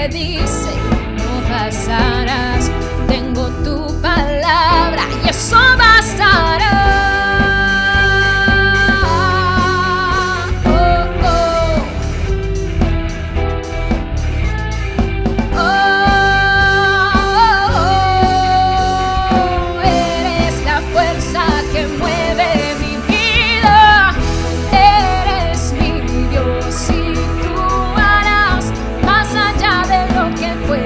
que dice no pasarás. Tengo tu palabra y eso bastará. Que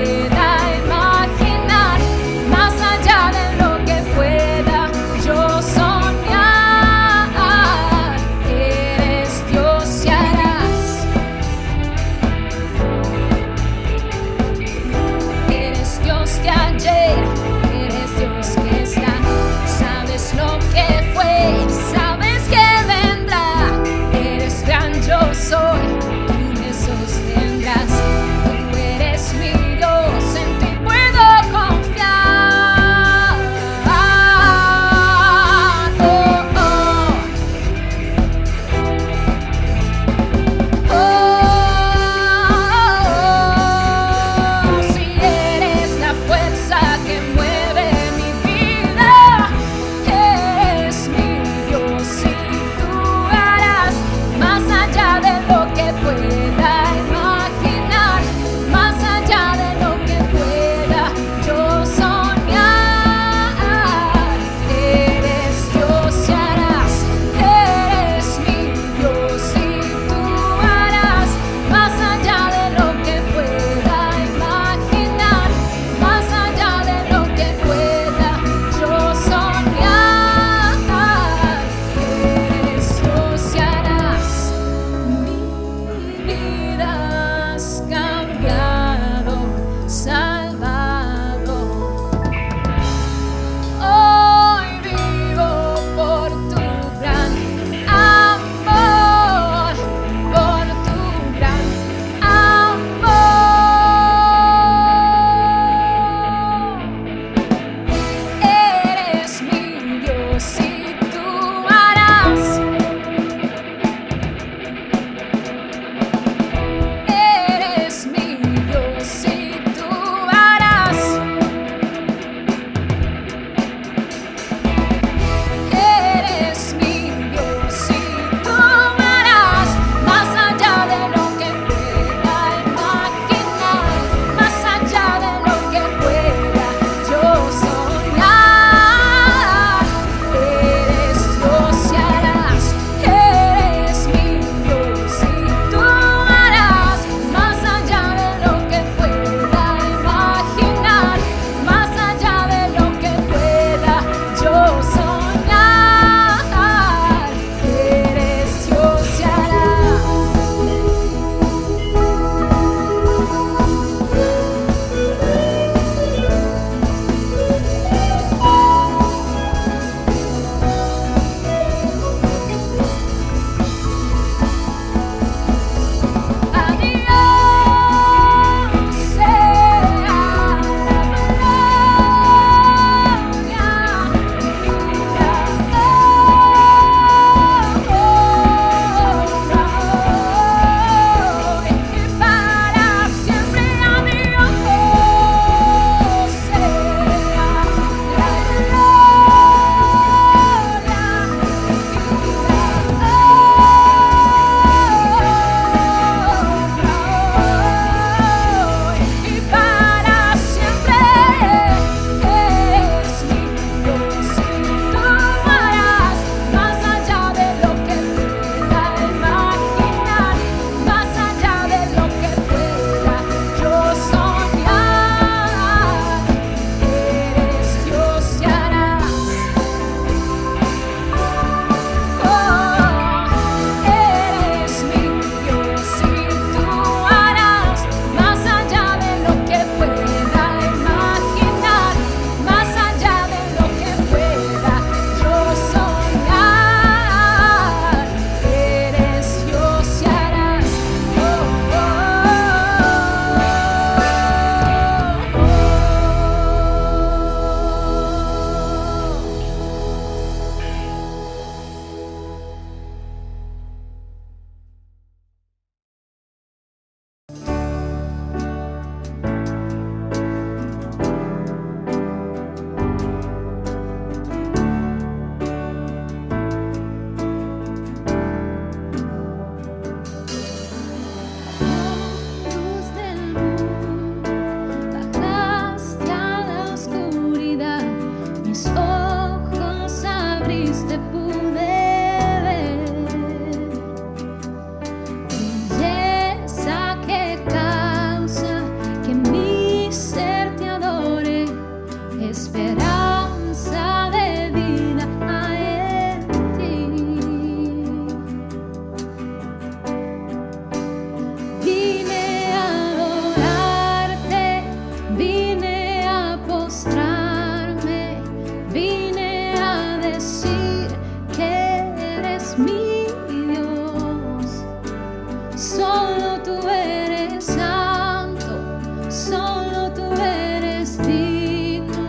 Solo tú eres digno,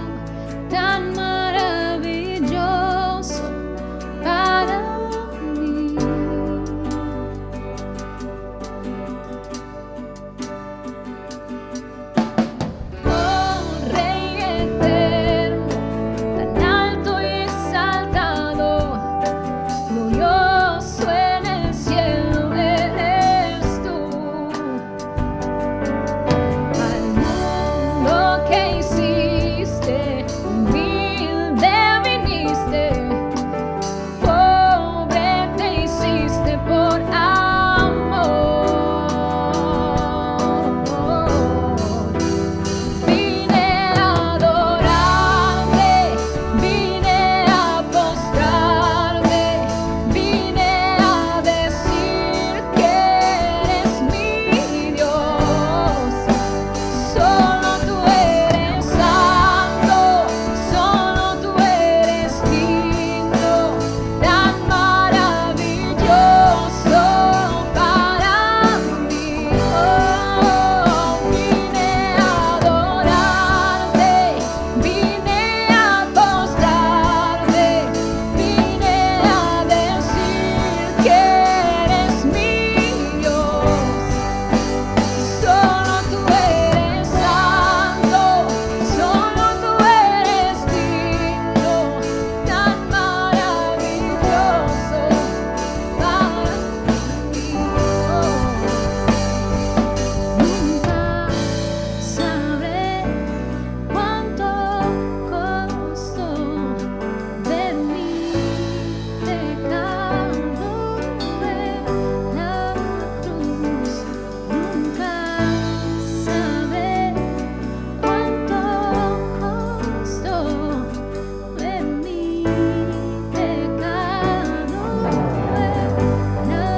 tan maravilloso para mí. Oh, Rey eterno, tan alto y exaltado, glorioso en el cielo eres tú. Al mundo que hiciste, humilde viniste, pobre te hiciste por amor. Vine a adorarte, vine a postrarme, vine a decir que eres mi Dios. Solo tú eres santo, solo tú eres digno, tan maravilloso para mí. Oh, vine a adorarte, vine a postrarme, vine a decir que eres mi Dios. Solo tú eres santo, solo tú eres digno, tan maravilloso para mí. Nunca sabré cuánto costó de mi pecado en la cruz. Nunca sabré cuánto costó de mi pecado en la cruz. Nunca sabré cuánto costó de mi pecado en la cruz.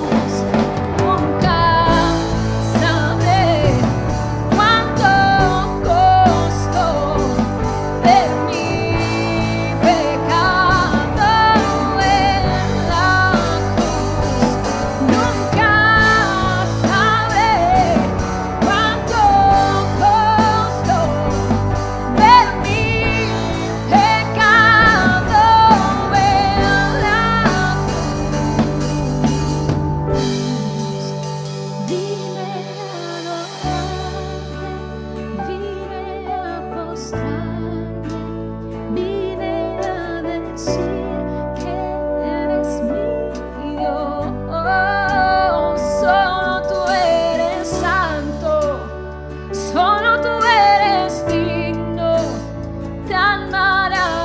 Nunca sabré cuánto costó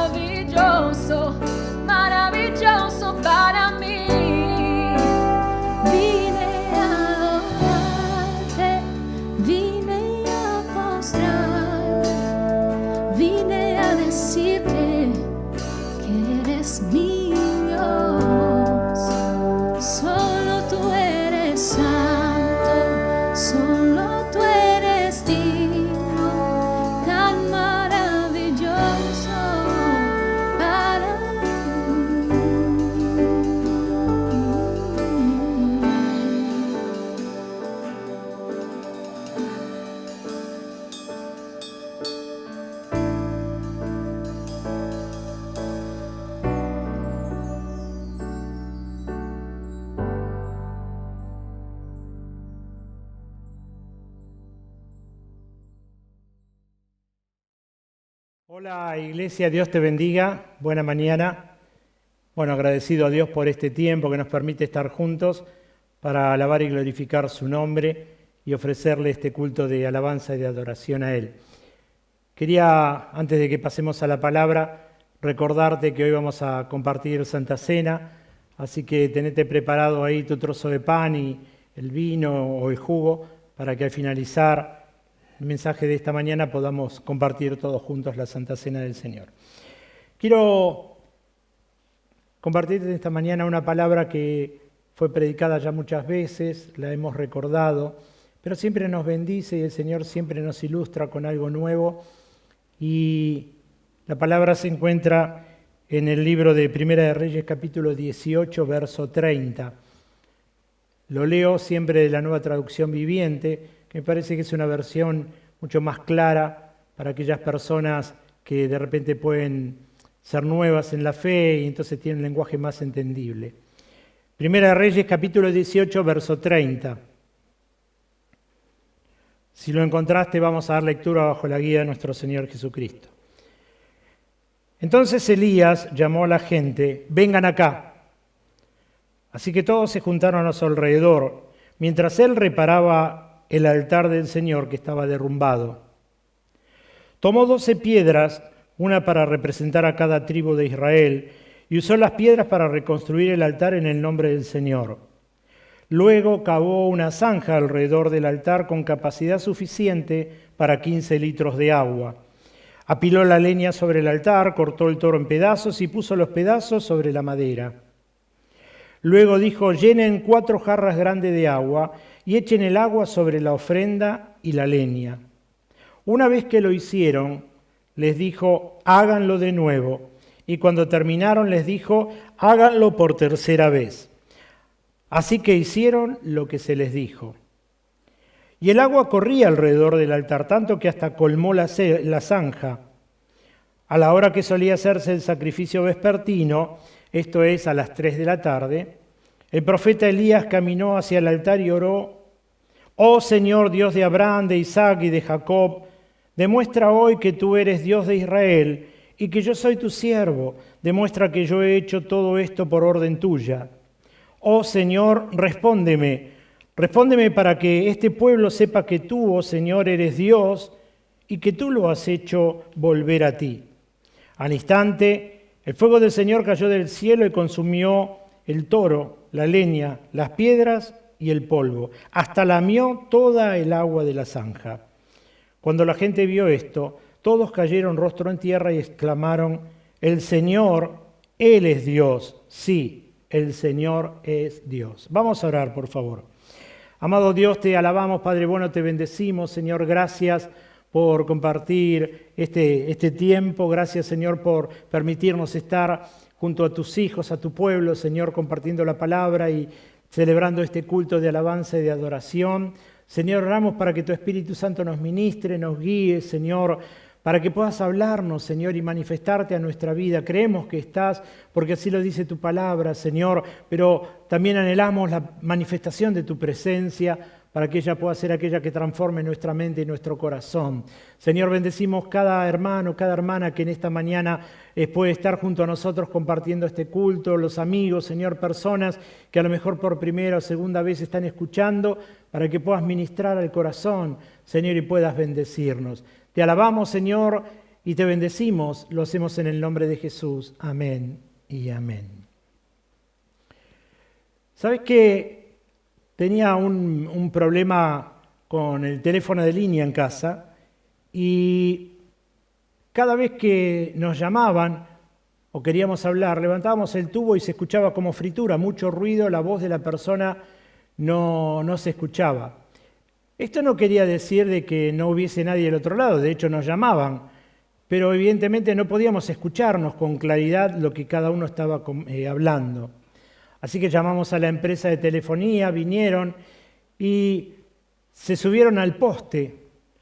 de mi pecado Hola Iglesia, Dios te bendiga, buena mañana. Bueno, agradecido a Dios por este tiempo que nos permite estar juntos para alabar y glorificar su nombre y ofrecerle este culto de alabanza y de adoración a Él. Quería, antes de que pasemos a la palabra, recordarte que hoy vamos a compartir Santa Cena, así que tenete preparado ahí tu trozo de pan y el vino o el jugo para que al finalizar el mensaje de esta mañana podamos compartir todos juntos la Santa Cena del Señor. Quiero compartirte esta mañana una palabra que fue predicada ya muchas veces, la hemos recordado, pero siempre nos bendice y el Señor siempre nos ilustra con algo nuevo. Y la palabra se encuentra en el libro de Primera de Reyes, capítulo 18, verso 30. Lo leo siempre de la Nueva Traducción Viviente, que me parece que es una versión mucho más clara para aquellas personas que de repente pueden ser nuevas en la fe y entonces tienen un lenguaje más entendible. Primera de Reyes, capítulo 18, verso 30. Si lo encontraste, vamos a dar lectura bajo la guía de nuestro Señor Jesucristo. Entonces Elías llamó a la gente: vengan acá. Así que todos se juntaron a su alrededor, mientras él reparaba el altar del Señor que estaba derrumbado. Tomó 12 piedras, una para representar a cada tribu de Israel, y usó las piedras para reconstruir el altar en el nombre del Señor. Luego cavó una zanja alrededor del altar con capacidad suficiente para 15 litros de agua. Apiló la leña sobre el altar, cortó el toro en pedazos y puso los pedazos sobre la madera. Luego dijo: llenen 4 jarras grandes de agua y echen el agua sobre la ofrenda y la leña. Una vez que lo hicieron, les dijo: háganlo de nuevo. Y cuando terminaron les dijo: háganlo por tercera vez. Así que hicieron lo que se les dijo. Y el agua corría alrededor del altar, tanto que hasta colmó la zanja. A la hora que solía hacerse el sacrificio vespertino, esto es a las 3 de la tarde, el profeta Elías caminó hacia el altar y oró: oh Señor, Dios de Abraham, de Isaac y de Jacob, demuestra hoy que tú eres Dios de Israel y que yo soy tu siervo. Demuestra que yo he hecho todo esto por orden tuya. Oh Señor, respóndeme para que este pueblo sepa que tú, oh Señor, eres Dios y que tú lo has hecho volver a ti. Al instante, el fuego del Señor cayó del cielo y consumió el toro, la leña, las piedras y el polvo, hasta lamió toda el agua de la zanja. Cuando la gente vio esto, todos cayeron rostro en tierra y exclamaron: el Señor, Él es Dios. Sí, el Señor es Dios. Vamos a orar, por favor. Amado Dios, te alabamos, Padre bueno, te bendecimos. Señor, gracias por compartir este tiempo. Gracias, Señor, por permitirnos estar junto a tus hijos, a tu pueblo, Señor, compartiendo la palabra y celebrando este culto de alabanza y de adoración. Señor, oramos para que tu Espíritu Santo nos ministre, nos guíe, Señor, para que puedas hablarnos, Señor, y manifestarte a nuestra vida. Creemos que estás, porque así lo dice tu palabra, Señor, pero también anhelamos la manifestación de tu presencia para que ella pueda ser aquella que transforme nuestra mente y nuestro corazón. Señor, bendecimos cada hermano, cada hermana que en esta mañana puede estar junto a nosotros compartiendo este culto, los amigos, Señor, personas que a lo mejor por primera o segunda vez están escuchando, para que puedas ministrar al corazón, Señor, y puedas bendecirnos. Te alabamos, Señor, y te bendecimos. Lo hacemos en el nombre de Jesús. Amén y amén. ¿Sabes que tenía un problema con el teléfono de línea en casa? Y cada vez que nos llamaban o queríamos hablar, levantábamos el tubo y se escuchaba como fritura, mucho ruido, la voz de la persona no se escuchaba. Esto no quería decir de que no hubiese nadie del otro lado, de hecho nos llamaban, pero evidentemente no podíamos escucharnos con claridad lo que cada uno estaba hablando. Así que llamamos a la empresa de telefonía, vinieron y se subieron al poste.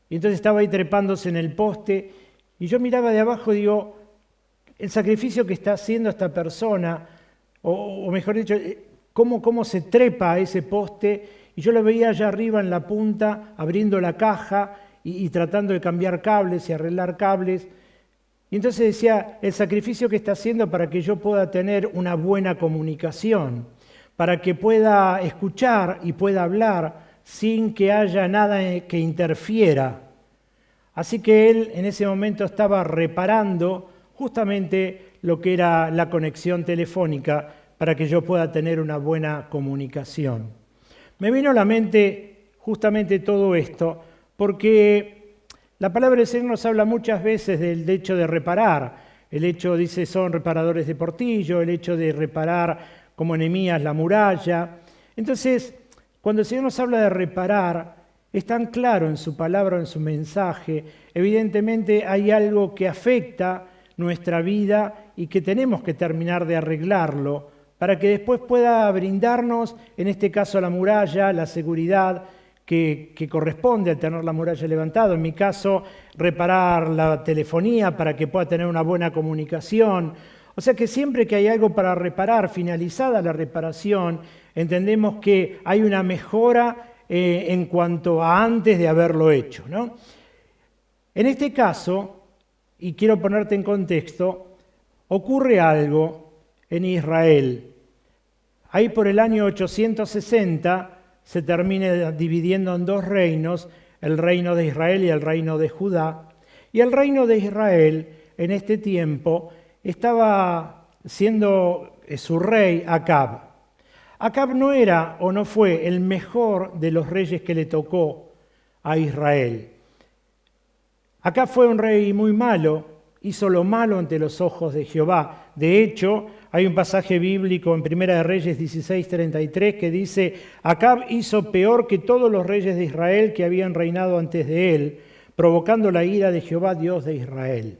Y entonces estaba ahí trepándose en el poste y yo miraba de abajo y digo: el sacrificio que está haciendo esta persona, o mejor dicho, cómo se trepa a ese poste. Y yo lo veía allá arriba en la punta, abriendo la caja y tratando de cambiar cables y arreglar cables. Y entonces decía: el sacrificio que está haciendo para que yo pueda tener una buena comunicación, para que pueda escuchar y pueda hablar sin que haya nada que interfiera. Así que él en ese momento estaba reparando justamente lo que era la conexión telefónica para que yo pueda tener una buena comunicación. Me vino a la mente justamente todo esto, porque la palabra del Señor nos habla muchas veces del hecho de reparar. El hecho, dice, son reparadores de portillo, el hecho de reparar como Nehemías la muralla. Entonces, cuando el Señor nos habla de reparar, es tan claro en su palabra, en su mensaje. Evidentemente hay algo que afecta nuestra vida y que tenemos que terminar de arreglarlo, para que después pueda brindarnos, en este caso la muralla, la seguridad, que corresponde al tener la muralla levantada. En mi caso, reparar la telefonía para que pueda tener una buena comunicación. O sea que siempre que hay algo para reparar, finalizada la reparación, entendemos que hay una mejora en cuanto a antes de haberlo hecho, ¿no? En este caso, y quiero ponerte en contexto, ocurre algo en Israel. Ahí por el año 860 se termina dividiendo en dos reinos, el reino de Israel y el reino de Judá. Y el reino de Israel en este tiempo estaba siendo su rey Acab. Acab no era o no fue el mejor de los reyes que le tocó a Israel. Acab fue un rey muy malo, hizo lo malo ante los ojos de Jehová. De hecho, hay un pasaje bíblico en Primera de Reyes 16:33 que dice: Acab hizo peor que todos los reyes de Israel que habían reinado antes de él, provocando la ira de Jehová, Dios de Israel.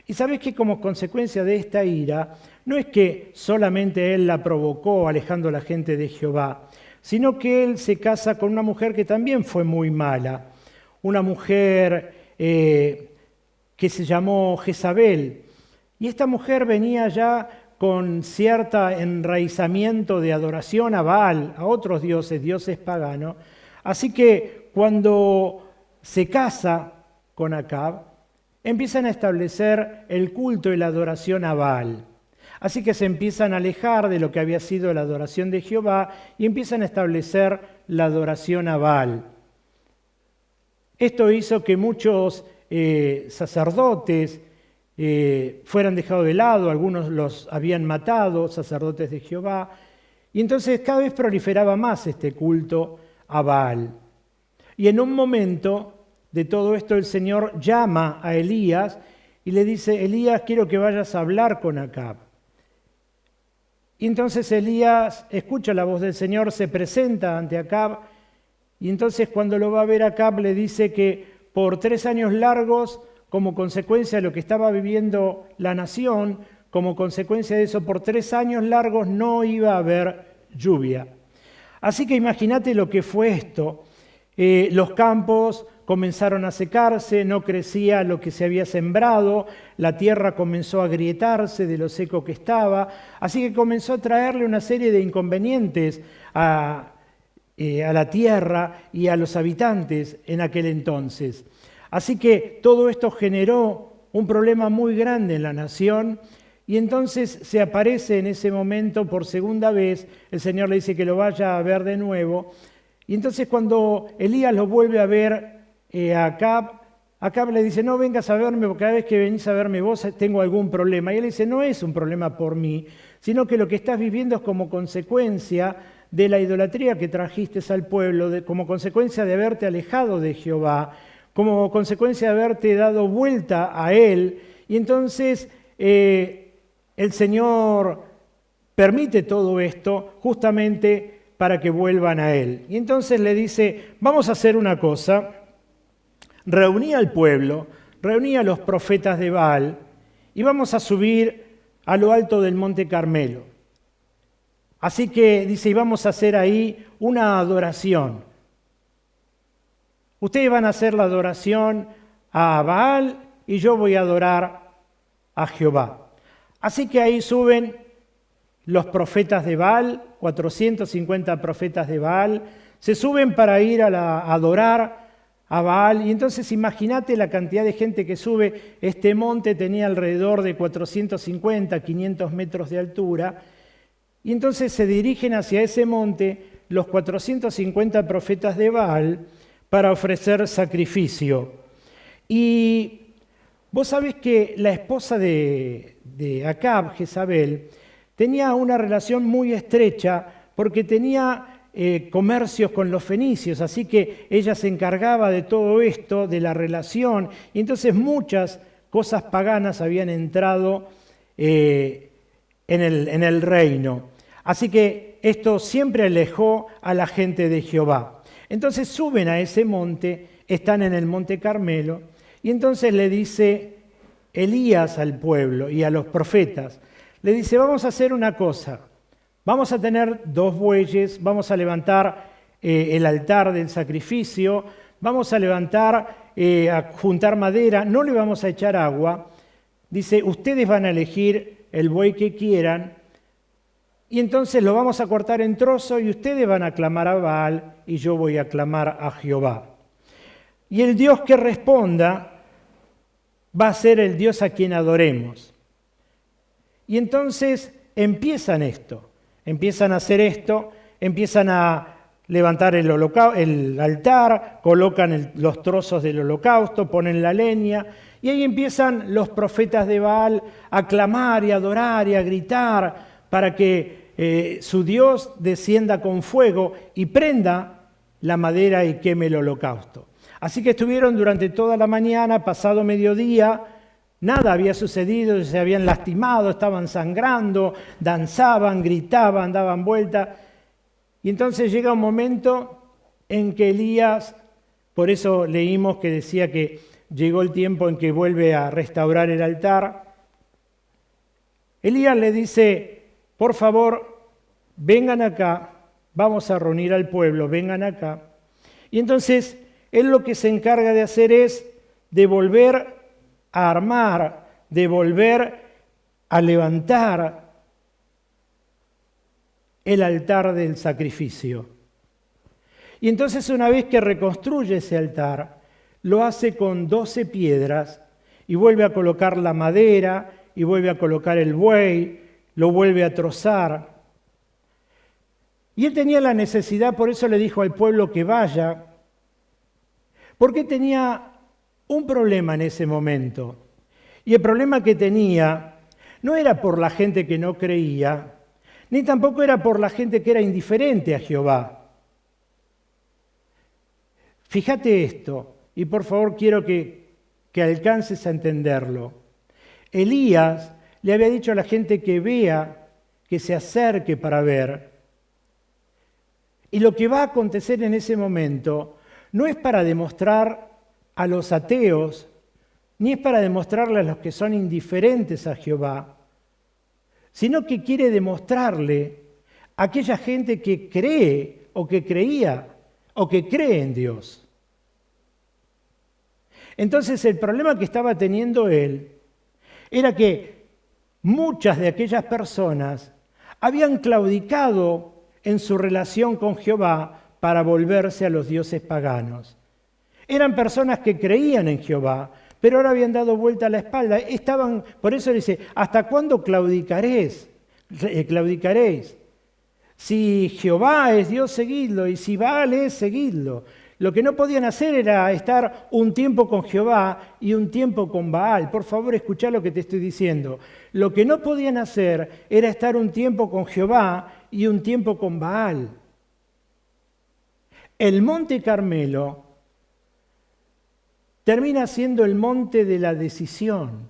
Y sabes que como consecuencia de esta ira, no es que solamente él la provocó alejando a la gente de Jehová, sino que él se casa con una mujer que también fue muy mala, una mujer que se llamó Jezabel. Y esta mujer venía ya con cierto enraizamiento de adoración a Baal, a otros dioses, dioses paganos. Así que cuando se casa con Acab, empiezan a establecer el culto y la adoración a Baal. Así que se empiezan a alejar de lo que había sido la adoración de Jehová y empiezan a establecer la adoración a Baal. Esto hizo que muchos sacerdotes fueran dejados de lado, algunos los habían matado, sacerdotes de Jehová, y entonces cada vez proliferaba más este culto a Baal. Y en un momento de todo esto el Señor llama a Elías y le dice: Elías, quiero que vayas a hablar con Acab. Y entonces Elías escucha la voz del Señor, se presenta ante Acab, y entonces cuando lo va a ver Acab le dice que por 3 años largos, como consecuencia de lo que estaba viviendo la nación, como consecuencia de eso, por 3 años largos no iba a haber lluvia. Así que imagínate lo que fue esto. Los campos comenzaron a secarse, no crecía lo que se había sembrado, la tierra comenzó a agrietarse de lo seco que estaba, así que comenzó a traerle una serie de inconvenientes a la tierra y a los habitantes en aquel entonces. Así que todo esto generó un problema muy grande en la nación, y entonces se aparece en ese momento por segunda vez, el Señor le dice que lo vaya a ver de nuevo, y entonces cuando Elías lo vuelve a ver a Acab le dice: no vengas a verme, porque cada vez que venís a verme vos tengo algún problema. Y él dice: no es un problema por mí, sino que lo que estás viviendo es como consecuencia de la idolatría que trajiste al pueblo, como consecuencia de haberte alejado de Jehová, como consecuencia de haberte dado vuelta a Él. Y entonces el Señor permite todo esto justamente para que vuelvan a Él. Y entonces le dice: vamos a hacer una cosa. Reuní al pueblo, reuní a los profetas de Baal y vamos a subir a lo alto del monte Carmelo. Así que dice, y vamos a hacer ahí una adoración. Ustedes van a hacer la adoración a Baal y yo voy a adorar a Jehová. Así que ahí suben los profetas de Baal, 450 profetas de Baal, se suben para ir a adorar a Baal. Y entonces imagínate la cantidad de gente que sube. Este monte tenía alrededor de 450, 500 metros de altura. Y entonces se dirigen hacia ese monte los 450 profetas de Baal para ofrecer sacrificio. Y vos sabés que la esposa de Acab, Jezabel, tenía una relación muy estrecha porque tenía comercios con los fenicios, así que ella se encargaba de todo esto, de la relación, y entonces muchas cosas paganas habían entrado en el reino. Así que esto siempre alejó a la gente de Jehová. Entonces suben a ese monte, están en el monte Carmelo, y entonces le dice Elías al pueblo y a los profetas, le dice: vamos a hacer una cosa. Vamos a tener 2 bueyes, vamos a levantar el altar del sacrificio, vamos a levantar, a juntar madera, no le vamos a echar agua. Dice, ustedes van a elegir el buey que quieran y entonces lo vamos a cortar en trozos y ustedes van a clamar a Baal y yo voy a clamar a Jehová. Y el Dios que responda va a ser el Dios a quien adoremos. Y entonces empiezan a hacer esto, empiezan a levantar el altar, colocan los trozos del holocausto, ponen la leña, y ahí empiezan los profetas de Baal a clamar y a adorar y a gritar para que su Dios descienda con fuego y prenda la madera y queme el holocausto. Así que estuvieron durante toda la mañana, pasado mediodía, nada había sucedido, se habían lastimado, estaban sangrando, danzaban, gritaban, daban vueltas. Y entonces llega un momento en que Elías, por eso leímos que decía que llegó el tiempo en que vuelve a restaurar el altar. Elías le dice, por favor, vengan acá, vamos a reunir al pueblo, vengan acá. Y entonces él lo que se encarga de hacer es de volver a armar, de volver a levantar el altar del sacrificio. Y entonces una vez que reconstruye ese altar, lo hace con 12 piedras y vuelve a colocar la madera y vuelve a colocar el buey, lo vuelve a trozar. Y él tenía la necesidad, por eso le dijo al pueblo que vaya, porque tenía un problema en ese momento. Y el problema que tenía no era por la gente que no creía, ni tampoco era por la gente que era indiferente a Jehová. Fíjate esto, y por favor quiero que alcances a entenderlo. Elías le había dicho a la gente que vea, que se acerque para ver. Y lo que va a acontecer en ese momento no es para demostrar a los ateos, ni es para demostrarle a los que son indiferentes a Jehová, sino que quiere demostrarle a aquella gente que cree o que creía o que cree en Dios. Entonces el problema que estaba teniendo él era que muchas de aquellas personas habían claudicado en su relación con Jehová para volverse a los dioses paganos. Eran personas que creían en Jehová, pero ahora habían dado vuelta a la espalda. Por eso dice, ¿hasta cuándo claudicaréis? Si Jehová es Dios, seguidlo, y si Baal es, seguidlo. Lo que no podían hacer era estar un tiempo con Jehová y un tiempo con Baal. Por favor, escuchá lo que te estoy diciendo. Lo que no podían hacer era estar un tiempo con Jehová y un tiempo con Baal. El monte Carmelo termina siendo el monte de la decisión,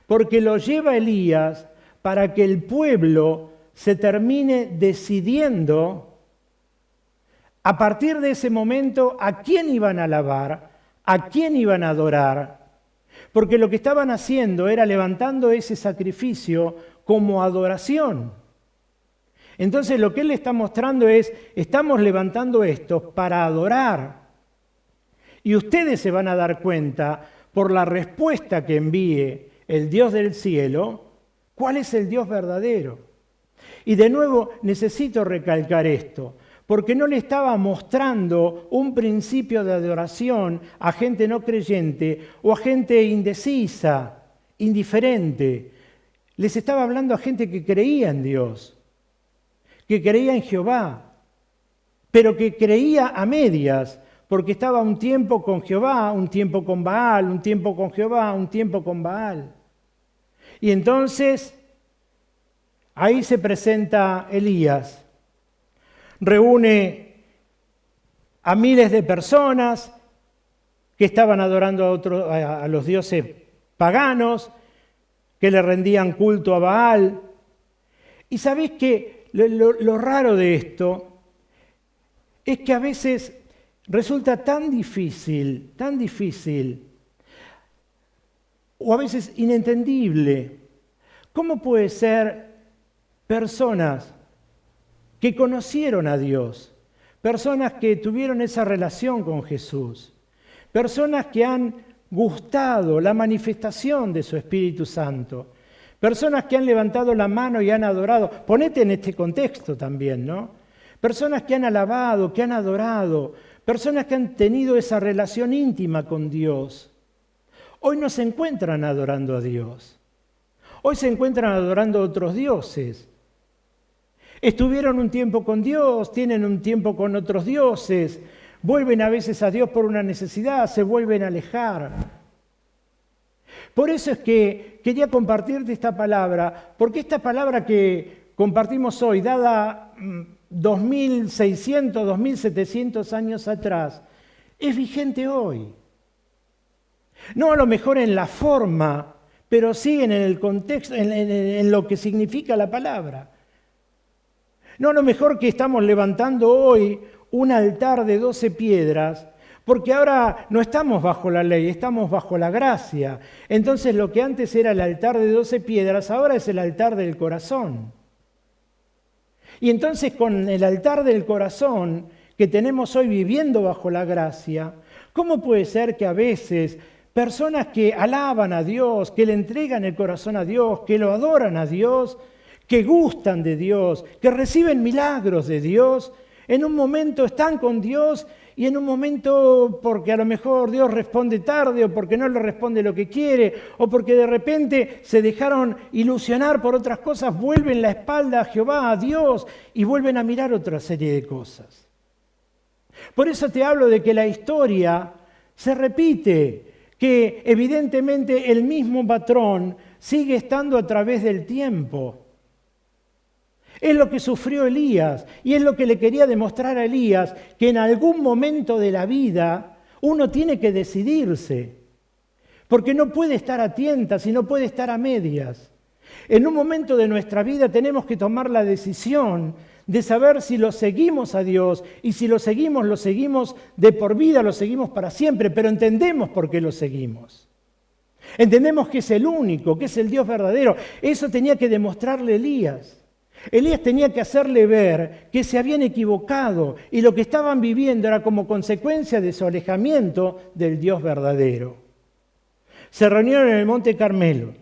porque lo lleva Elías para que el pueblo se termine decidiendo a partir de ese momento a quién iban a alabar, a quién iban a adorar, porque lo que estaban haciendo era levantando ese sacrificio como adoración. Entonces lo que él le está mostrando es, estamos levantando esto para adorar. Y ustedes se van a dar cuenta, por la respuesta que envíe el Dios del cielo, cuál es el Dios verdadero. Y de nuevo necesito recalcar esto, porque no le estaba mostrando un principio de adoración a gente no creyente o a gente indecisa, indiferente. Les estaba hablando a gente que creía en Dios, que creía en Jehová, pero que creía a medias, porque estaba un tiempo con Jehová, un tiempo con Baal, un tiempo con Jehová, un tiempo con Baal. Y entonces, ahí se presenta Elías, reúne a miles de personas que estaban adorando a los dioses paganos, que le rendían culto a Baal. Y sabéis que lo raro de esto es que a veces resulta tan difícil, o a veces inentendible, ¿cómo puede ser personas que conocieron a Dios, personas que tuvieron esa relación con Jesús, personas que han gustado la manifestación de su Espíritu Santo, personas que han levantado la mano y han adorado. Ponete en este contexto también, ¿no? Personas que han alabado, que han adorado, personas que han tenido esa relación íntima con Dios. Hoy no se encuentran adorando a Dios. Hoy se encuentran adorando a otros dioses. Estuvieron un tiempo con Dios, tienen un tiempo con otros dioses, vuelven a veces a Dios por una necesidad, se vuelven a alejar. Por eso es que quería compartirte esta palabra, porque esta palabra que compartimos hoy, dada 2600, 2700 años atrás, es vigente hoy. No a lo mejor en la forma, pero sí en el contexto, en lo que significa la palabra. No a lo mejor que estamos levantando hoy un altar de 12 piedras, porque ahora no estamos bajo la ley, estamos bajo la gracia. Entonces lo que antes era el altar de 12 piedras, ahora es el altar del corazón. Y entonces con el altar del corazón que tenemos hoy viviendo bajo la gracia, ¿cómo puede ser que a veces personas que alaban a Dios, que le entregan el corazón a Dios, que lo adoran a Dios, que gustan de Dios, que reciben milagros de Dios, en un momento están con Dios y en un momento porque a lo mejor Dios responde tarde o porque no le responde lo que quiere o porque de repente se dejaron ilusionar por otras cosas, vuelven la espalda a Jehová, a Dios y vuelven a mirar otra serie de cosas? Por eso te hablo de que la historia se repite, que evidentemente el mismo patrón sigue estando a través del tiempo. Es lo que sufrió Elías y es lo que le quería demostrar a Elías, que en algún momento de la vida uno tiene que decidirse, porque no puede estar a tientas y no puede estar a medias. En un momento de nuestra vida tenemos que tomar la decisión de saber si lo seguimos a Dios y si lo seguimos de por vida, lo seguimos para siempre, pero entendemos por qué lo seguimos. Entendemos que es el único, que es el Dios verdadero. Eso tenía que demostrarle Elías. Elías tenía que hacerle ver que se habían equivocado y lo que estaban viviendo era como consecuencia de su alejamiento del Dios verdadero. Se reunieron en el Monte Carmelo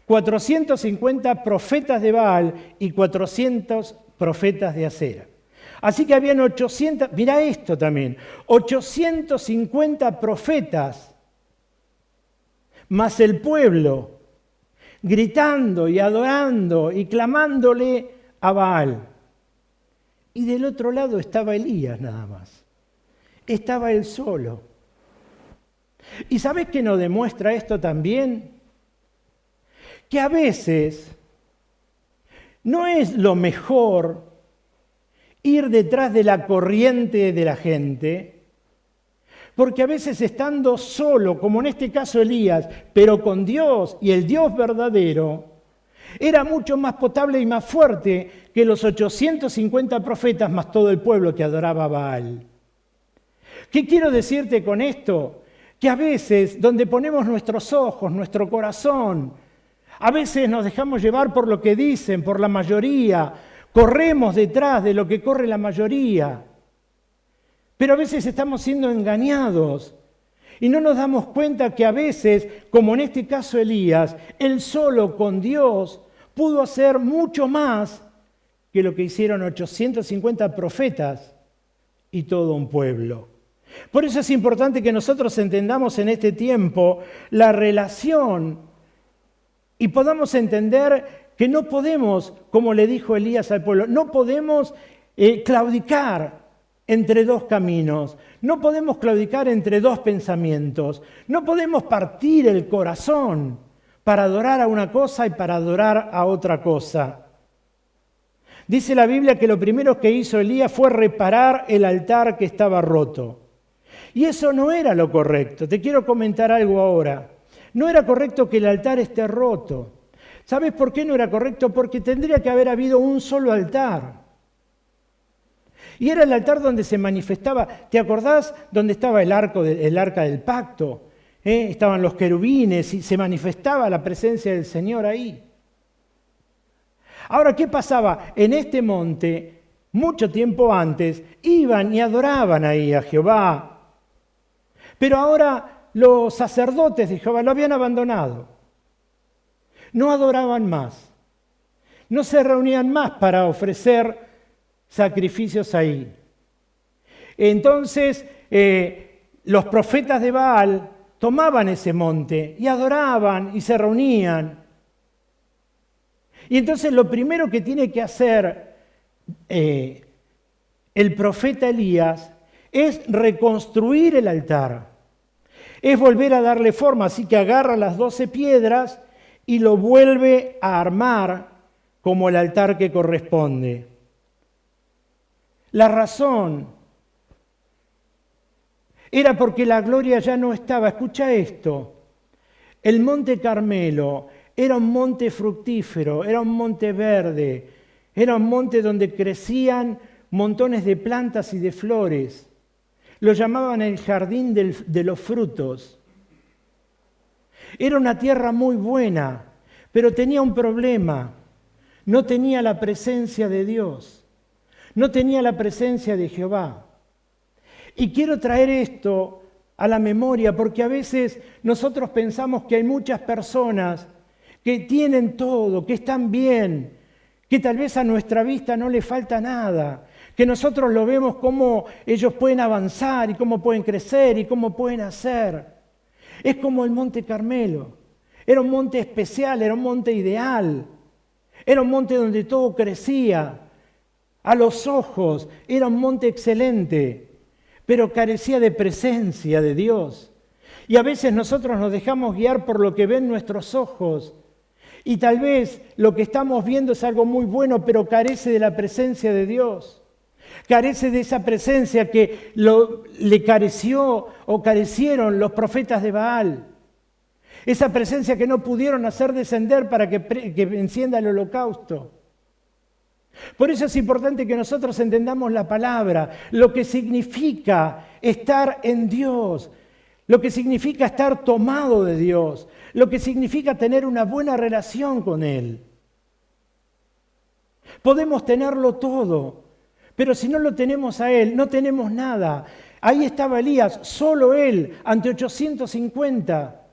450 profetas de Baal y 400 profetas de Acera. Así que habían 800, mirá esto también, 850 profetas, más el pueblo, gritando y adorando y clamándole a Baal. Y del otro lado estaba Elías nada más. Estaba él solo. ¿Y sabes qué nos demuestra esto también? Que a veces no es lo mejor ir detrás de la corriente de la gente, porque a veces estando solo, como en este caso Elías, pero con Dios y el Dios verdadero, era mucho más potable y más fuerte que los 850 profetas más todo el pueblo que adoraba a Baal. ¿Qué quiero decirte con esto? Que a veces donde ponemos nuestros ojos, nuestro corazón, a veces nos dejamos llevar por lo que dicen, por la mayoría, corremos detrás de lo que corre la mayoría, pero a veces estamos siendo engañados y no nos damos cuenta que a veces, como en este caso Elías, él solo con Dios pudo hacer mucho más que lo que hicieron 850 profetas y todo un pueblo. Por eso es importante que nosotros entendamos en este tiempo la relación y podamos entender que no podemos, como le dijo Elías al pueblo, no podemos claudicar entre dos caminos, no podemos claudicar entre dos pensamientos, no podemos partir el corazón para adorar a una cosa y para adorar a otra cosa. Dice la Biblia que lo primero que hizo Elías fue reparar el altar que estaba roto. Y eso no era lo correcto. Te quiero comentar algo ahora. No era correcto que el altar esté roto. ¿Sabes por qué no era correcto? Porque tendría que haber habido un solo altar. Y era el altar donde se manifestaba. ¿Te acordás dónde estaba el arca del pacto? Estaban los querubines y se manifestaba la presencia del Señor ahí. Ahora, ¿qué pasaba? En este monte mucho tiempo antes, iban y adoraban ahí a Jehová. Pero ahora los sacerdotes de Jehová lo habían abandonado. No adoraban más. No se reunían más para ofrecer sacrificios ahí. Entonces, los profetas de Baal tomaban ese monte y adoraban y se reunían. Y entonces lo primero que tiene que hacer el profeta Elías es reconstruir el altar. Es volver a darle forma, así que agarra las 12 piedras y lo vuelve a armar como el altar que corresponde. La razón era porque la gloria ya no estaba. Escucha esto. El monte Carmelo era un monte fructífero, era un monte verde, era un monte donde crecían montones de plantas y de flores. Lo llamaban el jardín de los frutos. Era una tierra muy buena, pero tenía un problema. No tenía la presencia de Dios. No tenía la presencia de Jehová. Y quiero traer esto a la memoria porque a veces nosotros pensamos que hay muchas personas que tienen todo, que están bien, que tal vez a nuestra vista no les falta nada, que nosotros lo vemos cómo ellos pueden avanzar y cómo pueden crecer y cómo pueden hacer. Es como el Monte Carmelo. Era un monte especial, era un monte ideal. Era un monte donde todo crecía. A los ojos era un monte excelente, pero carecía de presencia de Dios. Y a veces nosotros nos dejamos guiar por lo que ven nuestros ojos. Y tal vez lo que estamos viendo es algo muy bueno, pero carece de la presencia de Dios. Carece de esa presencia que le careció o carecieron los profetas de Baal. Esa presencia que no pudieron hacer descender para que encienda el holocausto. Por eso es importante que nosotros entendamos la palabra, lo que significa estar en Dios, lo que significa estar tomado de Dios, lo que significa tener una buena relación con Él. Podemos tenerlo todo, pero si no lo tenemos a Él, no tenemos nada. Ahí estaba Elías, solo él, ante 850.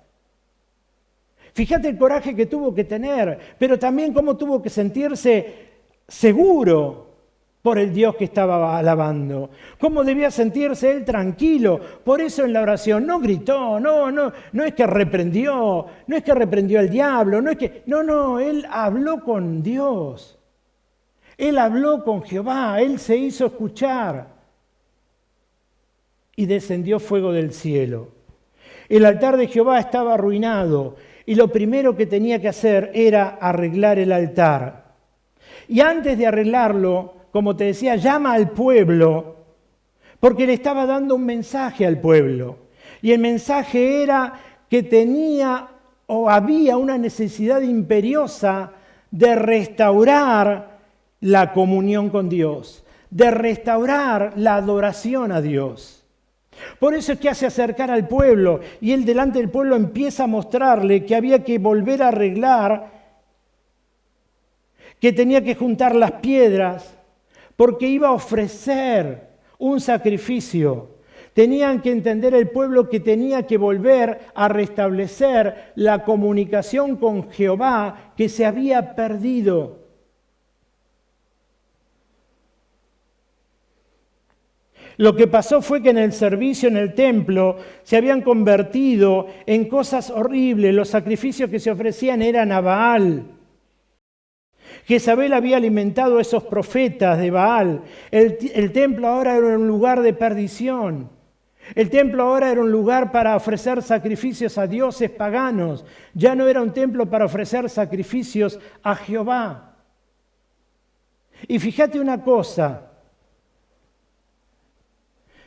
Fíjate el coraje que tuvo que tener, pero también cómo tuvo que sentirse seguro por el Dios que estaba alabando. Cómo debía sentirse él tranquilo. Por eso en la oración no gritó, no es que reprendió, no es que reprendió al diablo, no, él habló con Dios. Él habló con Jehová, él se hizo escuchar. Y descendió fuego del cielo. El altar de Jehová estaba arruinado y lo primero que tenía que hacer era arreglar el altar. Y antes de arreglarlo, como te decía, llama al pueblo, porque le estaba dando un mensaje al pueblo. Y el mensaje era que tenía o había una necesidad imperiosa de restaurar la comunión con Dios, de restaurar la adoración a Dios. Por eso es que hace acercar al pueblo y él delante del pueblo empieza a mostrarle que había que volver a arreglar, que tenía que juntar las piedras porque iba a ofrecer un sacrificio. Tenían que entender el pueblo que tenía que volver a restablecer la comunicación con Jehová que se había perdido. Lo que pasó fue que en el servicio en el templo se habían convertido en cosas horribles. Los sacrificios que se ofrecían eran a Baal. Jezabel había alimentado a esos profetas de Baal. El templo ahora era un lugar de perdición. El templo ahora era un lugar para ofrecer sacrificios a dioses paganos. Ya no era un templo para ofrecer sacrificios a Jehová. Y fíjate una cosa.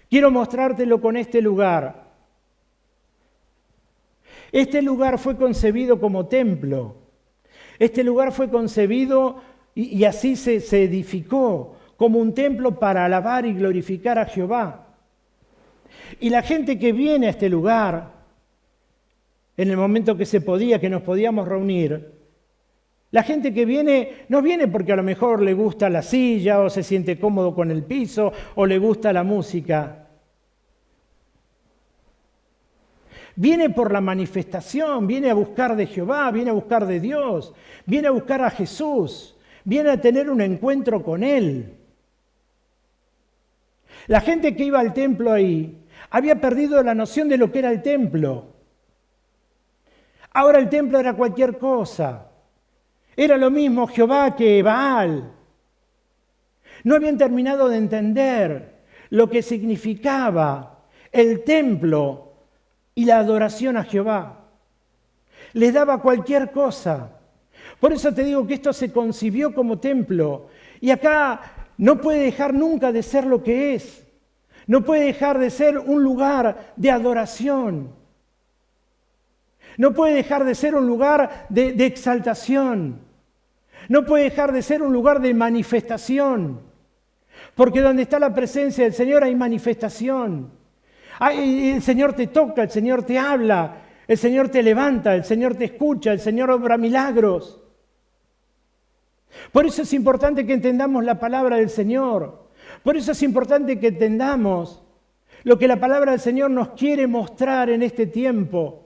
Quiero mostrártelo con este lugar. Este lugar fue concebido como templo. Este lugar fue concebido y así se edificó como un templo para alabar y glorificar a Jehová. Y la gente que viene a este lugar, en el momento que se podía, que nos podíamos reunir, La gente que viene, no viene porque a lo mejor le gusta la silla o se siente cómodo con el piso o le gusta la música. Viene por la manifestación, viene a buscar de Jehová, viene a buscar de Dios, viene a buscar a Jesús, viene a tener un encuentro con Él. La gente que iba al templo ahí había perdido la noción de lo que era el templo. Ahora el templo era cualquier cosa. Era lo mismo Jehová que Baal. No habían terminado de entender lo que significaba el templo y la adoración a Jehová. Les daba cualquier cosa. Por eso te digo que esto se concibió como templo. Y acá no puede dejar nunca de ser lo que es. No puede dejar de ser un lugar de adoración. No puede dejar de ser un lugar de exaltación. No puede dejar de ser un lugar de manifestación. Porque donde está la presencia del Señor hay manifestación. El Señor te toca, el Señor te habla, el Señor te levanta, el Señor te escucha, el Señor obra milagros. Por eso es importante que entendamos la palabra del Señor. Por eso es importante que entendamos lo que la palabra del Señor nos quiere mostrar en este tiempo.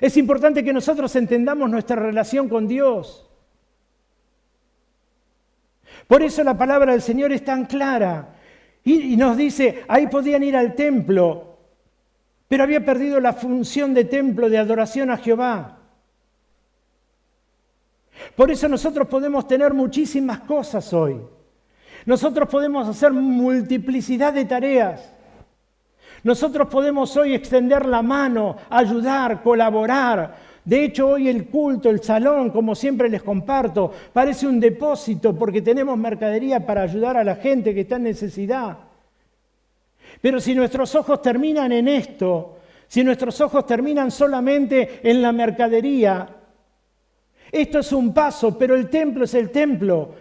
Es importante que nosotros entendamos nuestra relación con Dios. Por eso la palabra del Señor es tan clara. Y nos dice, ahí podían ir al templo, pero había perdido la función de templo, de adoración a Jehová. Por eso nosotros podemos tener muchísimas cosas hoy. Nosotros podemos hacer multiplicidad de tareas. Nosotros podemos hoy extender la mano, ayudar, colaborar. De hecho, hoy el culto, el salón, como siempre les comparto, parece un depósito porque tenemos mercadería para ayudar a la gente que está en necesidad. Pero si nuestros ojos terminan en esto, si nuestros ojos terminan solamente en la mercadería, esto es un paso, pero el templo es el templo.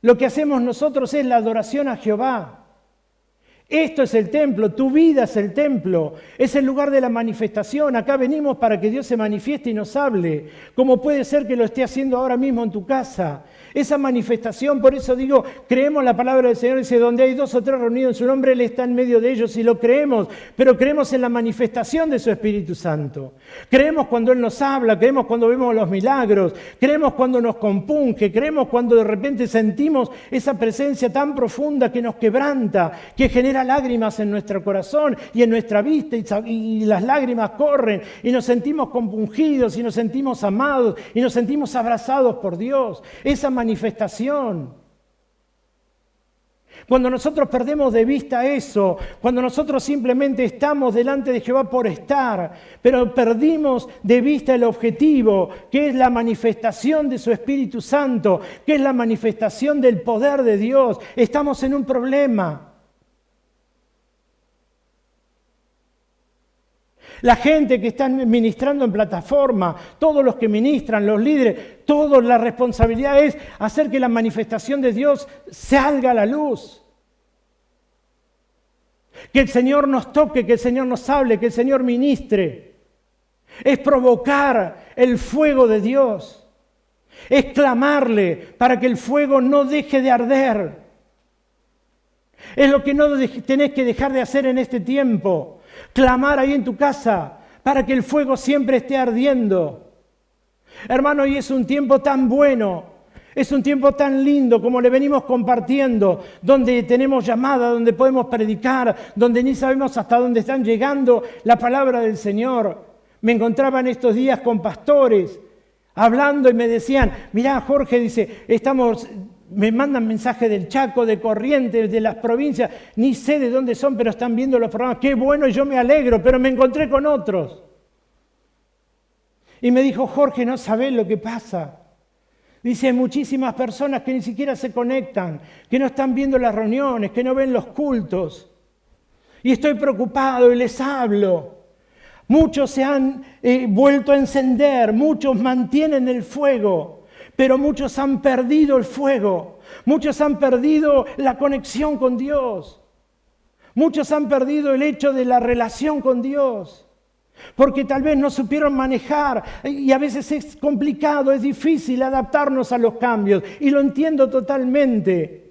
Lo que hacemos nosotros es la adoración a Jehová. Esto es el templo, tu vida es el templo, es el lugar de la manifestación. Acá venimos para que Dios se manifieste y nos hable, como puede ser que lo esté haciendo ahora mismo en tu casa. Esa manifestación, por eso digo, creemos la palabra del Señor, dice, donde hay 2 o 3 reunidos en su nombre, Él está en medio de ellos y lo creemos, pero creemos en la manifestación de su Espíritu Santo. Creemos cuando Él nos habla, creemos cuando vemos los milagros, creemos cuando nos compunge, creemos cuando de repente sentimos esa presencia tan profunda que nos quebranta, que genera lágrimas en nuestro corazón y en nuestra vista y las lágrimas corren y nos sentimos compungidos y nos sentimos amados y nos sentimos abrazados por Dios. Esa manifestación. Cuando nosotros perdemos de vista eso, cuando nosotros simplemente estamos delante de Jehová por estar, pero perdimos de vista el objetivo, que es la manifestación de su Espíritu Santo, que es la manifestación del poder de Dios, estamos en un problema. La gente que está ministrando en plataforma, todos los que ministran, los líderes, toda la responsabilidad es hacer que la manifestación de Dios salga a la luz. Que el Señor nos toque, que el Señor nos hable, que el Señor ministre. Es provocar el fuego de Dios. Es clamarle para que el fuego no deje de arder. Es lo que no tenés que dejar de hacer en este tiempo. Clamar ahí en tu casa para que el fuego siempre esté ardiendo. Hermano, hoy es un tiempo tan bueno, es un tiempo tan lindo como le venimos compartiendo, donde tenemos llamada, donde podemos predicar, donde ni sabemos hasta dónde están llegando la palabra del Señor. Me encontraba en estos días con pastores hablando y me decían, mirá Jorge, dice, me mandan mensajes del Chaco, de Corrientes, de las provincias, ni sé de dónde son, pero están viendo los programas. Qué bueno, y yo me alegro, pero me encontré con otros. Y me dijo, Jorge, no sabés lo que pasa. Dice, hay muchísimas personas que ni siquiera se conectan, que no están viendo las reuniones, que no ven los cultos. Y estoy preocupado y les hablo. Muchos se han vuelto a encender, muchos mantienen el fuego. Pero muchos han perdido el fuego, muchos han perdido la conexión con Dios, muchos han perdido el hecho de la relación con Dios. porque tal vez no supieron manejar y a veces es complicado, es difícil adaptarnos a los cambios y lo entiendo totalmente.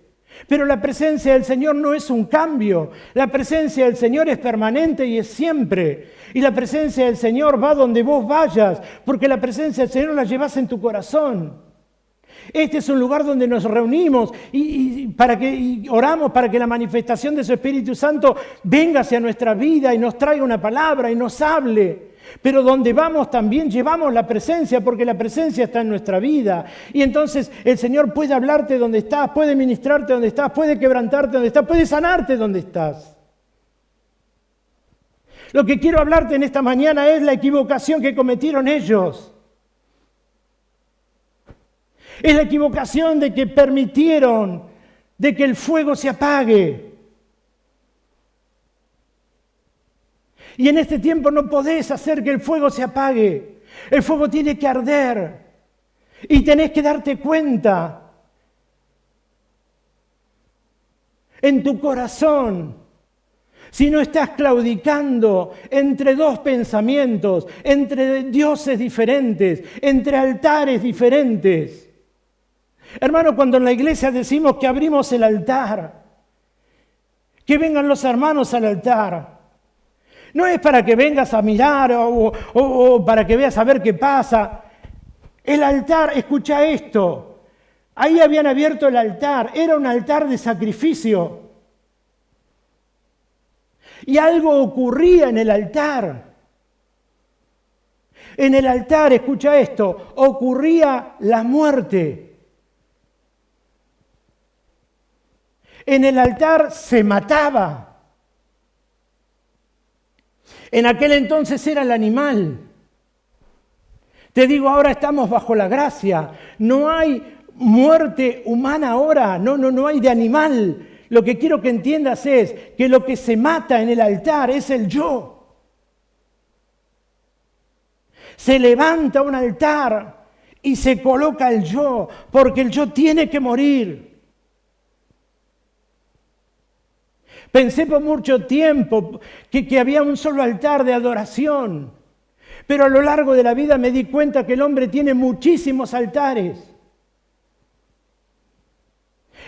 Pero la presencia del Señor no es un cambio, la presencia del Señor es permanente y es siempre. Y la presencia del Señor va donde vos vayas, porque la presencia del Señor la llevas en tu corazón. Este es un lugar donde nos reunimos y oramos para que la manifestación de su Espíritu Santo venga hacia nuestra vida y nos traiga una palabra y nos hable. Pero donde vamos también llevamos la presencia, porque la presencia está en nuestra vida. Y entonces el Señor puede hablarte donde estás, puede ministrarte donde estás, puede quebrantarte donde estás, puede sanarte donde estás. Lo que quiero hablarte en esta mañana es la equivocación que cometieron ellos. Es la equivocación de que permitieron de que el fuego se apague. Y en este tiempo no podés hacer que el fuego se apague. El fuego tiene que arder. Y tenés que darte cuenta en tu corazón si no estás claudicando entre dos pensamientos, entre dioses diferentes, entre altares diferentes. Hermano, cuando en la iglesia decimos que abrimos el altar, que vengan los hermanos al altar, no es para que vengas a mirar o para que veas a ver qué pasa. El altar, escucha esto, ahí habían abierto el altar, era un altar de sacrificio. Y algo ocurría en el altar. En el altar, escucha esto, ocurría la muerte. En el altar se mataba. En aquel entonces era el animal. Te digo, ahora estamos bajo la gracia. No hay muerte humana ahora, no hay de animal. Lo que quiero que entiendas es que lo que se mata en el altar es el yo. Se levanta un altar y se coloca el yo, porque el yo tiene que morir. Pensé por mucho tiempo que había un solo altar de adoración, pero a lo largo de la vida me di cuenta que el hombre tiene muchísimos altares.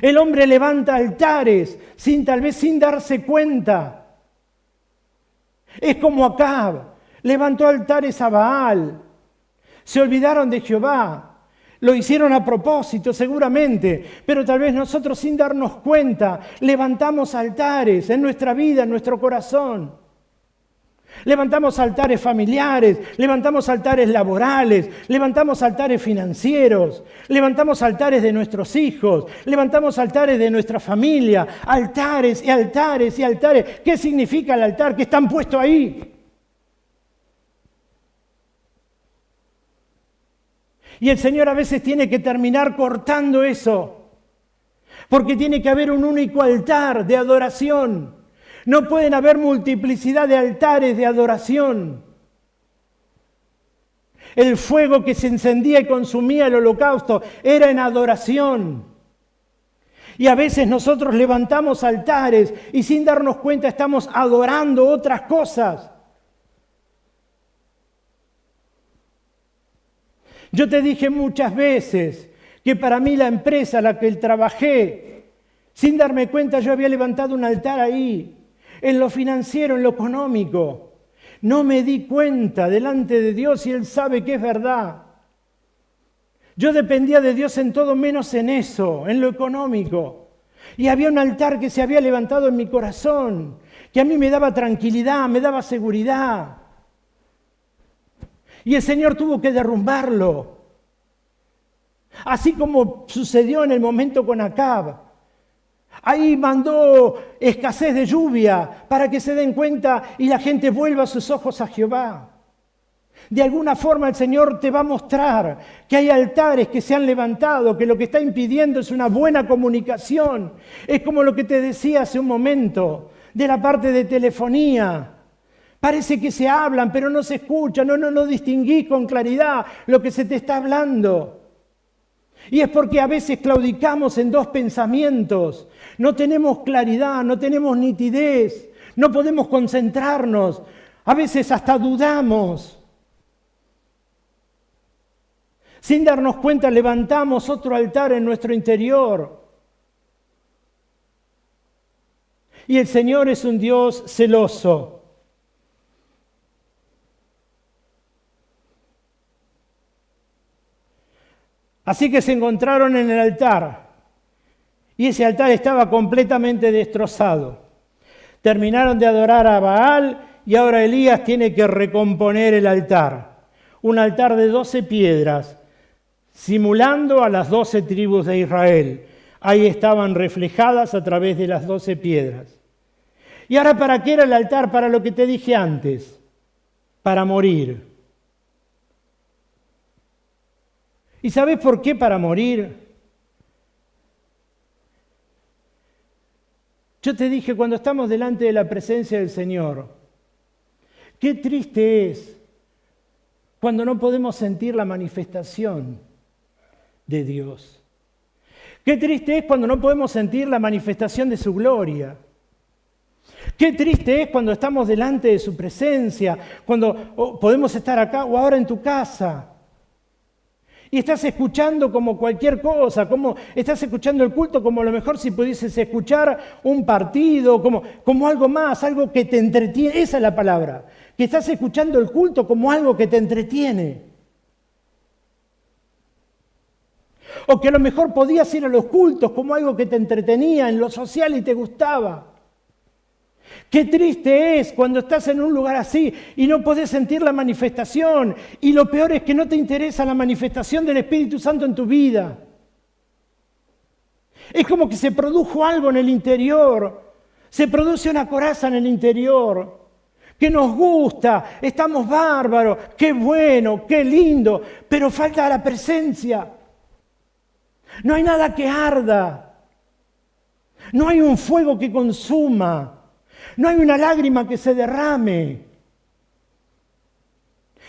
El hombre levanta altares tal vez sin darse cuenta. Es como Acab, levantó altares a Baal, se olvidaron de Jehová. Lo hicieron a propósito, seguramente, pero tal vez nosotros sin darnos cuenta levantamos altares en nuestra vida, en nuestro corazón. Levantamos altares familiares, levantamos altares laborales, levantamos altares financieros, levantamos altares de nuestros hijos, levantamos altares de nuestra familia, altares y altares y altares. ¿Qué significa el altar? Que están puestos ahí. Y el Señor a veces tiene que terminar cortando eso, porque tiene que haber un único altar de adoración. No pueden haber multiplicidad de altares de adoración. El fuego que se encendía y consumía el holocausto era en adoración. Y a veces nosotros levantamos altares y sin darnos cuenta estamos adorando otras cosas. Yo te dije muchas veces que para mí la empresa a la que trabajé, sin darme cuenta yo había levantado un altar ahí, en lo financiero, en lo económico. No me di cuenta delante de Dios y Él sabe que es verdad. Yo dependía de Dios en todo menos en eso, en lo económico. Y había un altar que se había levantado en mi corazón, que a mí me daba tranquilidad, me daba seguridad. Y el Señor tuvo que derrumbarlo. Así como sucedió en el momento con Acab. Ahí mandó escasez de lluvia para que se den cuenta y la gente vuelva sus ojos a Jehová. De alguna forma el Señor te va a mostrar que hay altares que se han levantado, que lo que está impidiendo es una buena comunicación. Es como lo que te decía hace un momento de la parte de telefonía. Parece que se hablan, pero no se escuchan, no distinguís con claridad lo que se te está hablando. Y es porque a veces claudicamos en dos pensamientos, no tenemos claridad, no tenemos nitidez, no podemos concentrarnos. A veces hasta dudamos. Sin darnos cuenta, levantamos otro altar en nuestro interior. Y el Señor es un Dios celoso. Así que se encontraron en el altar. Y ese altar estaba completamente destrozado. Terminaron de adorar a Baal y ahora Elías tiene que recomponer el altar. Un altar de 12 piedras, simulando a las 12 tribus de Israel. Ahí estaban reflejadas a través de las 12 piedras. ¿Y ahora para qué era el altar? Para lo que te dije antes, para morir. ¿Y sabés por qué para morir? Yo te dije cuando estamos delante de la presencia del Señor, qué triste es cuando no podemos sentir la manifestación de Dios. Qué triste es cuando no podemos sentir la manifestación de su gloria. Qué triste es cuando estamos delante de su presencia, cuando podemos estar acá o ahora en tu casa. Y estás escuchando como cualquier cosa, como estás escuchando el culto como a lo mejor si pudieses escuchar un partido, como algo más, algo que te entretiene. Esa es la palabra, que estás escuchando el culto como algo que te entretiene. O que a lo mejor podías ir a los cultos como algo que te entretenía en lo social y te gustaba. Qué triste es cuando estás en un lugar así y no podés sentir la manifestación. Y lo peor es que no te interesa la manifestación del Espíritu Santo en tu vida. Es como que se produjo algo en el interior. Se produce una coraza en el interior. Que nos gusta, estamos bárbaros, qué bueno, qué lindo. Pero falta la presencia. No hay nada que arda. No hay un fuego que consuma. No hay una lágrima que se derrame.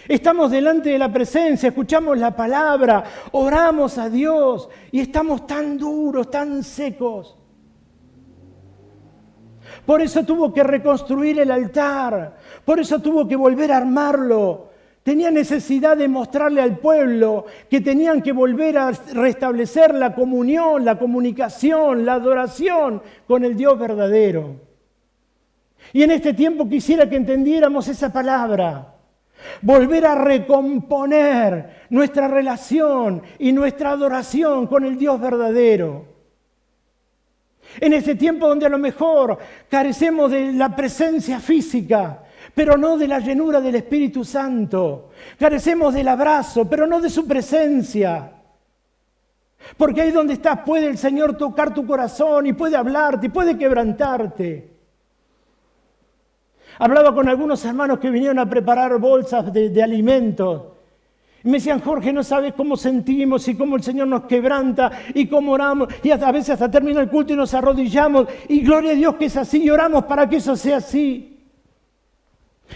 Estamos delante de la presencia, escuchamos la palabra, oramos a Dios y estamos tan duros, tan secos. Por eso tuvo que reconstruir el altar, por eso tuvo que volver a armarlo. Tenía necesidad de mostrarle al pueblo que tenían que volver a restablecer la comunión, la comunicación, la adoración con el Dios verdadero. Y en este tiempo quisiera que entendiéramos esa palabra. Volver a recomponer nuestra relación y nuestra adoración con el Dios verdadero. En este tiempo donde a lo mejor carecemos de la presencia física, pero no de la llenura del Espíritu Santo. Carecemos del abrazo, pero no de su presencia. Porque ahí donde estás puede el Señor tocar tu corazón y puede hablarte y puede quebrantarte. Hablaba con algunos hermanos que vinieron a preparar bolsas de alimentos. Y me decían, Jorge, no sabes cómo sentimos y cómo el Señor nos quebranta y cómo oramos. Y a veces hasta termina el culto y nos arrodillamos. Y gloria a Dios que es así y oramos para que eso sea así.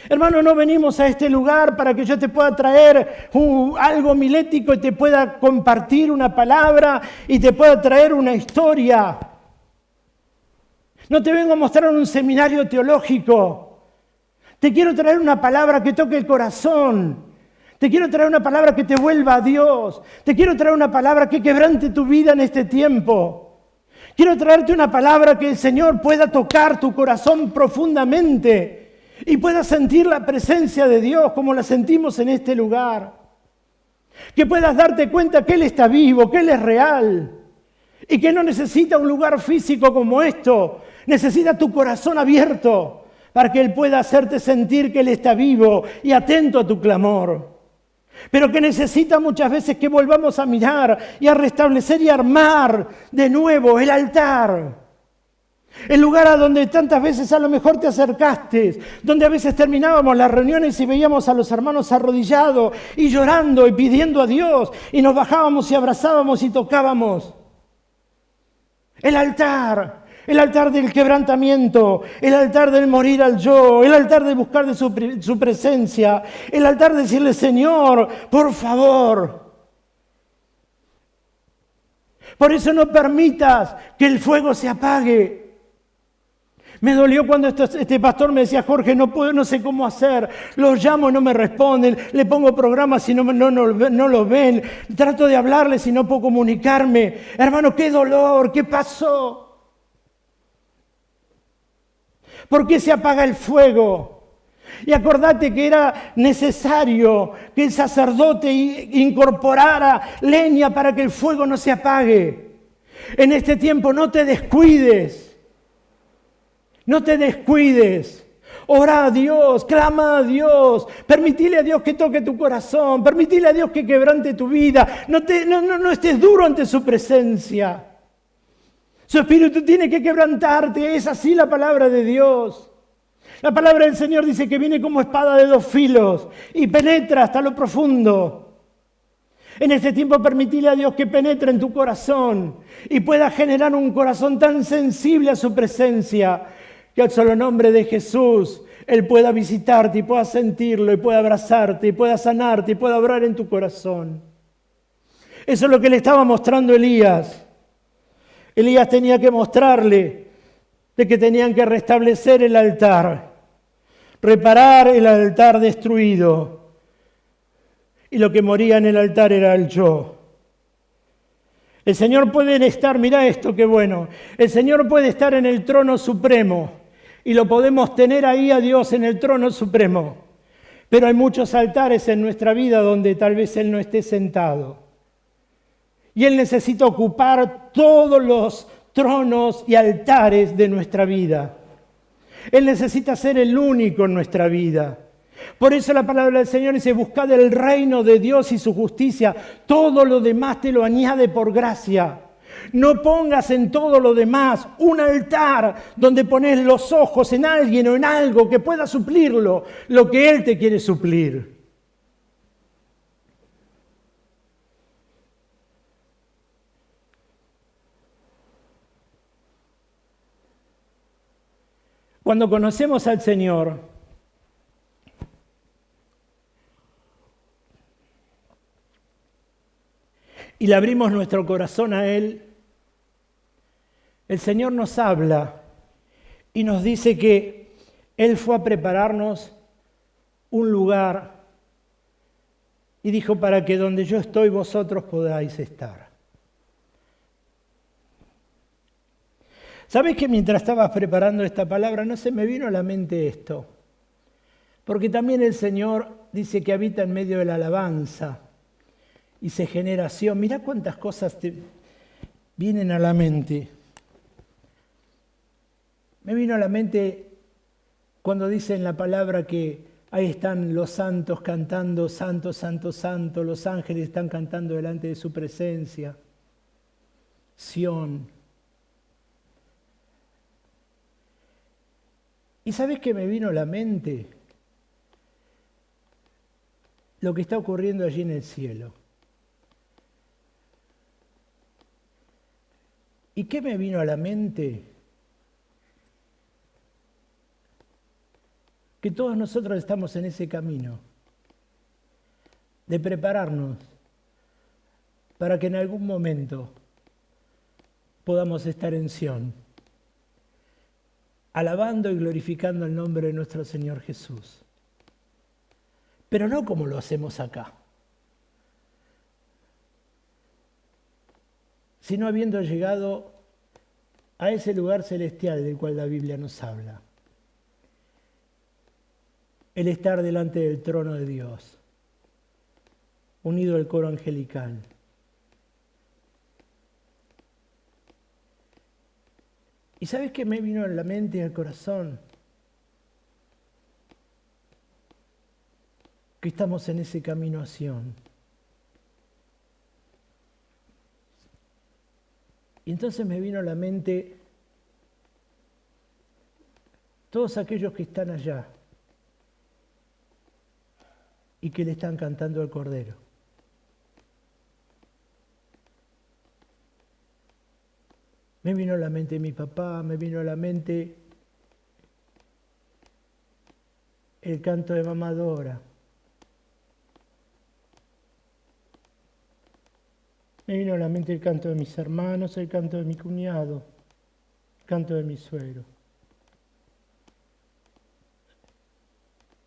Hermano, no venimos a este lugar para que yo te pueda traer algo milético y te pueda compartir una palabra y te pueda traer una historia. No te vengo a mostrar un seminario teológico. Te quiero traer una palabra que toque el corazón. Te quiero traer una palabra que te vuelva a Dios. Te quiero traer una palabra que quebrante tu vida en este tiempo. Quiero traerte una palabra que el Señor pueda tocar tu corazón profundamente y puedas sentir la presencia de Dios como la sentimos en este lugar. Que puedas darte cuenta que Él está vivo, que Él es real y que no necesita un lugar físico como esto. Necesita tu corazón abierto para que Él pueda hacerte sentir que Él está vivo y atento a tu clamor. Pero que necesita muchas veces que volvamos a mirar y a restablecer y armar de nuevo el altar. El lugar a donde tantas veces a lo mejor te acercaste, donde a veces terminábamos las reuniones y veíamos a los hermanos arrodillados y llorando y pidiendo a Dios y nos bajábamos y abrazábamos y tocábamos. El altar del quebrantamiento, el altar del morir al yo, el altar de buscar de su presencia, el altar de decirle, Señor, por favor. Por eso no permitas que el fuego se apague. Me dolió cuando este pastor me decía, Jorge, no puedo, no sé cómo hacer. Los llamo y no me responden. Le pongo programas y no lo ven. Trato de hablarles y no puedo comunicarme. Hermano, qué dolor, ¿qué pasó? ¿Por qué se apaga el fuego? Y acordate que era necesario que el sacerdote incorporara leña para que el fuego no se apague. En este tiempo no te descuides. No te descuides. Ora a Dios, clama a Dios, permitile a Dios que toque tu corazón, permitile a Dios que quebrante tu vida. No estés duro ante su presencia. Su espíritu tiene que quebrantarte, es así la palabra de Dios. La palabra del Señor dice que viene como espada de dos filos y penetra hasta lo profundo. En este tiempo permitile a Dios que penetre en tu corazón y pueda generar un corazón tan sensible a su presencia que al solo nombre de Jesús Él pueda visitarte y pueda sentirlo y pueda abrazarte y pueda sanarte y pueda obrar en tu corazón. Eso es lo que le estaba mostrando Elías. Elías tenía que mostrarle de que tenían que restablecer el altar, reparar el altar destruido. Y lo que moría en el altar era el yo. El Señor puede estar, mira esto, qué bueno. El Señor puede estar en el trono supremo y lo podemos tener ahí a Dios en el trono supremo. Pero hay muchos altares en nuestra vida donde tal vez Él no esté sentado. Y Él necesita ocupar todos los tronos y altares de nuestra vida. Él necesita ser el único en nuestra vida. Por eso la palabra del Señor dice, buscad el reino de Dios y su justicia. Todo lo demás te lo añade por gracia. No pongas en todo lo demás un altar donde pones los ojos en alguien o en algo que pueda suplirlo, lo que Él te quiere suplir. Cuando conocemos al Señor, y le abrimos nuestro corazón a Él, el Señor nos habla y nos dice que Él fue a prepararnos un lugar y dijo, para que donde yo estoy vosotros podáis estar. ¿Sabes que mientras estabas preparando esta palabra no se me vino a la mente esto? Porque también el Señor dice que habita en medio de la alabanza y se generación. Mirá cuántas cosas te vienen a la mente. Me vino a la mente cuando dice en la palabra que ahí están los santos cantando, santo, santo, santo, los ángeles están cantando delante de su presencia. Sión. ¿Y sabes qué me vino a la mente? Lo que está ocurriendo allí en el cielo. ¿Y qué me vino a la mente? Que todos nosotros estamos en ese camino de prepararnos para que en algún momento podamos estar en Sión, alabando y glorificando el nombre de nuestro Señor Jesús. Pero no como lo hacemos acá, sino habiendo llegado a ese lugar celestial del cual la Biblia nos habla. El estar delante del trono de Dios, unido al coro angelical. ¿Y sabes qué me vino a la mente y al corazón? Que estamos en ese camino a Sión. Y entonces me vino a la mente todos aquellos que están allá y que le están cantando al Cordero. Me vino a la mente mi papá, me vino a la mente el canto de Mamá Dora. Me vino a la mente el canto de mis hermanos, el canto de mi cuñado, el canto de mi suegro.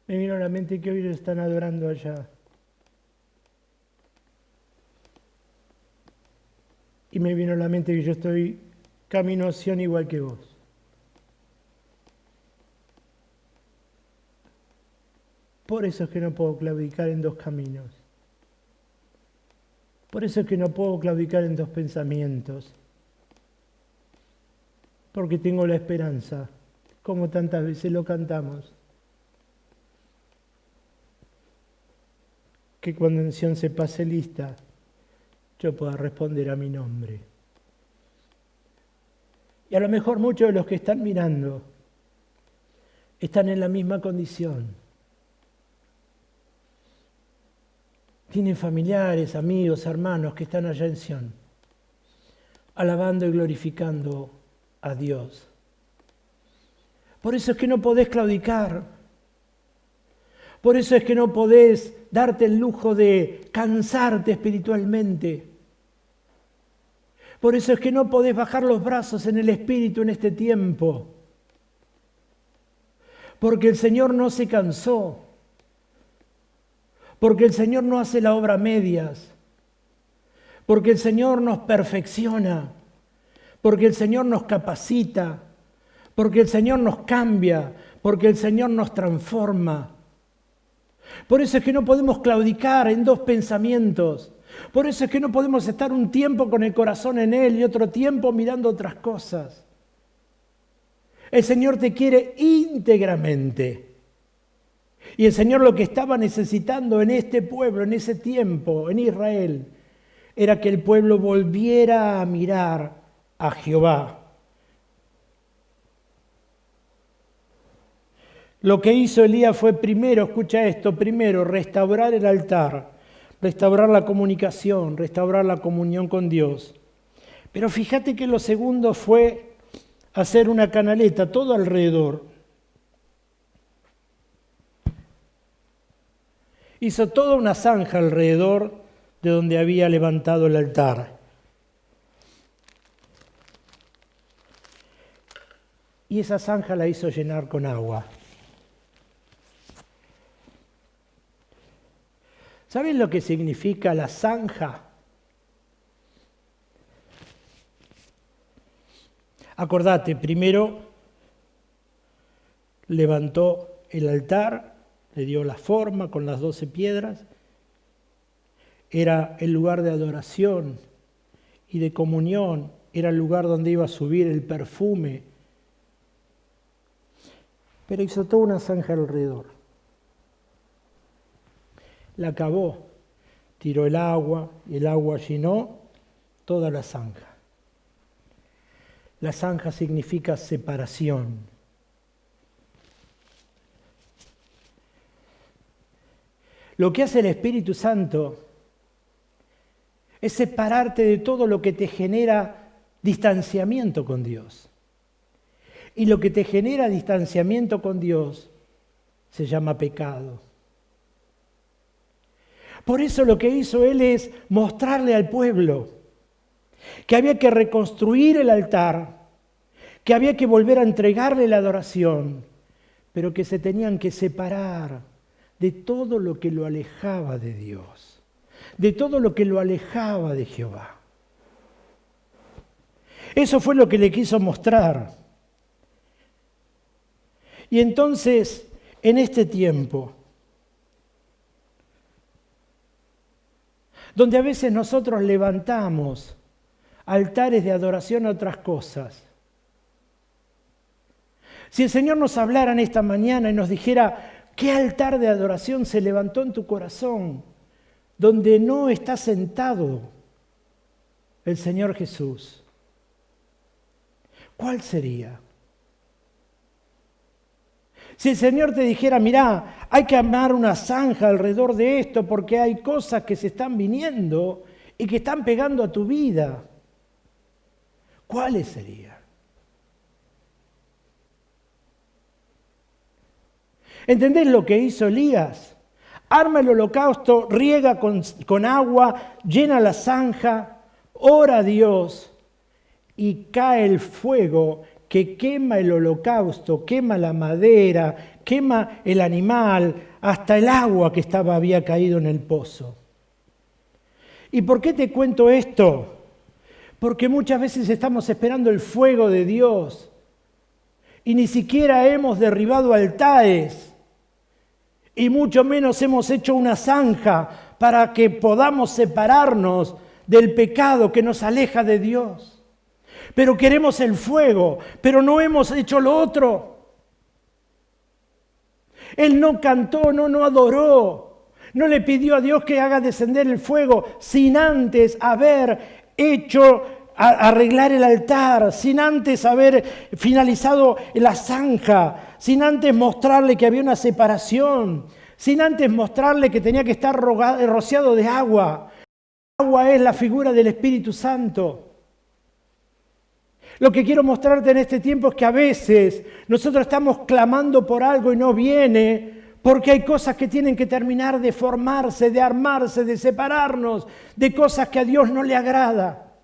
Me vino a la mente que hoy lo están adorando allá. Y me vino a la mente que yo estoy camino a Sion igual que vos. Por eso es que no puedo claudicar en dos caminos. Por eso es que no puedo claudicar en dos pensamientos. Porque tengo la esperanza, como tantas veces lo cantamos, que cuando en Sion se pase lista, yo pueda responder a mi nombre. Y a lo mejor muchos de los que están mirando están en la misma condición. Tienen familiares, amigos, hermanos que están allá en Sion, alabando y glorificando a Dios. Por eso es que no podés claudicar. Por eso es que no podés darte el lujo de cansarte espiritualmente. Por eso es que no podés bajar los brazos en el Espíritu en este tiempo. Porque el Señor no se cansó. Porque el Señor no hace la obra a medias. Porque el Señor nos perfecciona. Porque el Señor nos capacita. Porque el Señor nos cambia. Porque el Señor nos transforma. Por eso es que no podemos claudicar en dos pensamientos. Por eso es que no podemos estar un tiempo con el corazón en Él y otro tiempo mirando otras cosas. El Señor te quiere íntegramente. Y el Señor lo que estaba necesitando en este pueblo, en ese tiempo, en Israel, era que el pueblo volviera a mirar a Jehová. Lo que hizo Elías fue primero, escucha esto, primero restaurar el altar, restaurar la comunicación, restaurar la comunión con Dios. Pero fíjate que lo segundo fue hacer una canaleta todo alrededor. Hizo toda una zanja alrededor de donde había levantado el altar. Y esa zanja la hizo llenar con agua. ¿Saben lo que significa la zanja? Acordate, primero levantó el altar, le dio la forma con las 12 piedras. Era el lugar de adoración y de comunión. Era el lugar donde iba a subir el perfume. Pero hizo toda una zanja alrededor. La cavó, tiró el agua llenó toda la zanja. La zanja significa separación. Lo que hace el Espíritu Santo es separarte de todo lo que te genera distanciamiento con Dios. Y lo que te genera distanciamiento con Dios se llama pecado. Por eso lo que hizo Él es mostrarle al pueblo que había que reconstruir el altar, que había que volver a entregarle la adoración, pero que se tenían que separar de todo lo que lo alejaba de Dios, de todo lo que lo alejaba de Jehová. Eso fue lo que le quiso mostrar. Y entonces, en este tiempo, donde a veces nosotros levantamos altares de adoración a otras cosas. Si el Señor nos hablara en esta mañana y nos dijera, ¿qué altar de adoración se levantó en tu corazón donde no está sentado el Señor Jesús? ¿Cuál sería? Si el Señor te dijera, mirá, hay que armar una zanja alrededor de esto porque hay cosas que se están viniendo y que están pegando a tu vida, ¿cuáles serían? ¿Entendés lo que hizo Elías? Arma el holocausto, riega con agua, llena la zanja, ora a Dios y cae el fuego que quema el holocausto, quema la madera, quema el animal, hasta el agua que había caído en el pozo. ¿Y por qué te cuento esto? Porque muchas veces estamos esperando el fuego de Dios y ni siquiera hemos derribado altares y mucho menos hemos hecho una zanja para que podamos separarnos del pecado que nos aleja de Dios. Pero queremos el fuego, pero no hemos hecho lo otro. Él no cantó, no adoró, no le pidió a Dios que haga descender el fuego sin antes haber arreglar el altar, sin antes haber finalizado la zanja, sin antes mostrarle que había una separación, sin antes mostrarle que tenía que estar rociado de agua. El agua es la figura del Espíritu Santo. Lo que quiero mostrarte en este tiempo es que a veces nosotros estamos clamando por algo y no viene, porque hay cosas que tienen que terminar de formarse, de armarse, de separarnos, de cosas que a Dios no le agrada.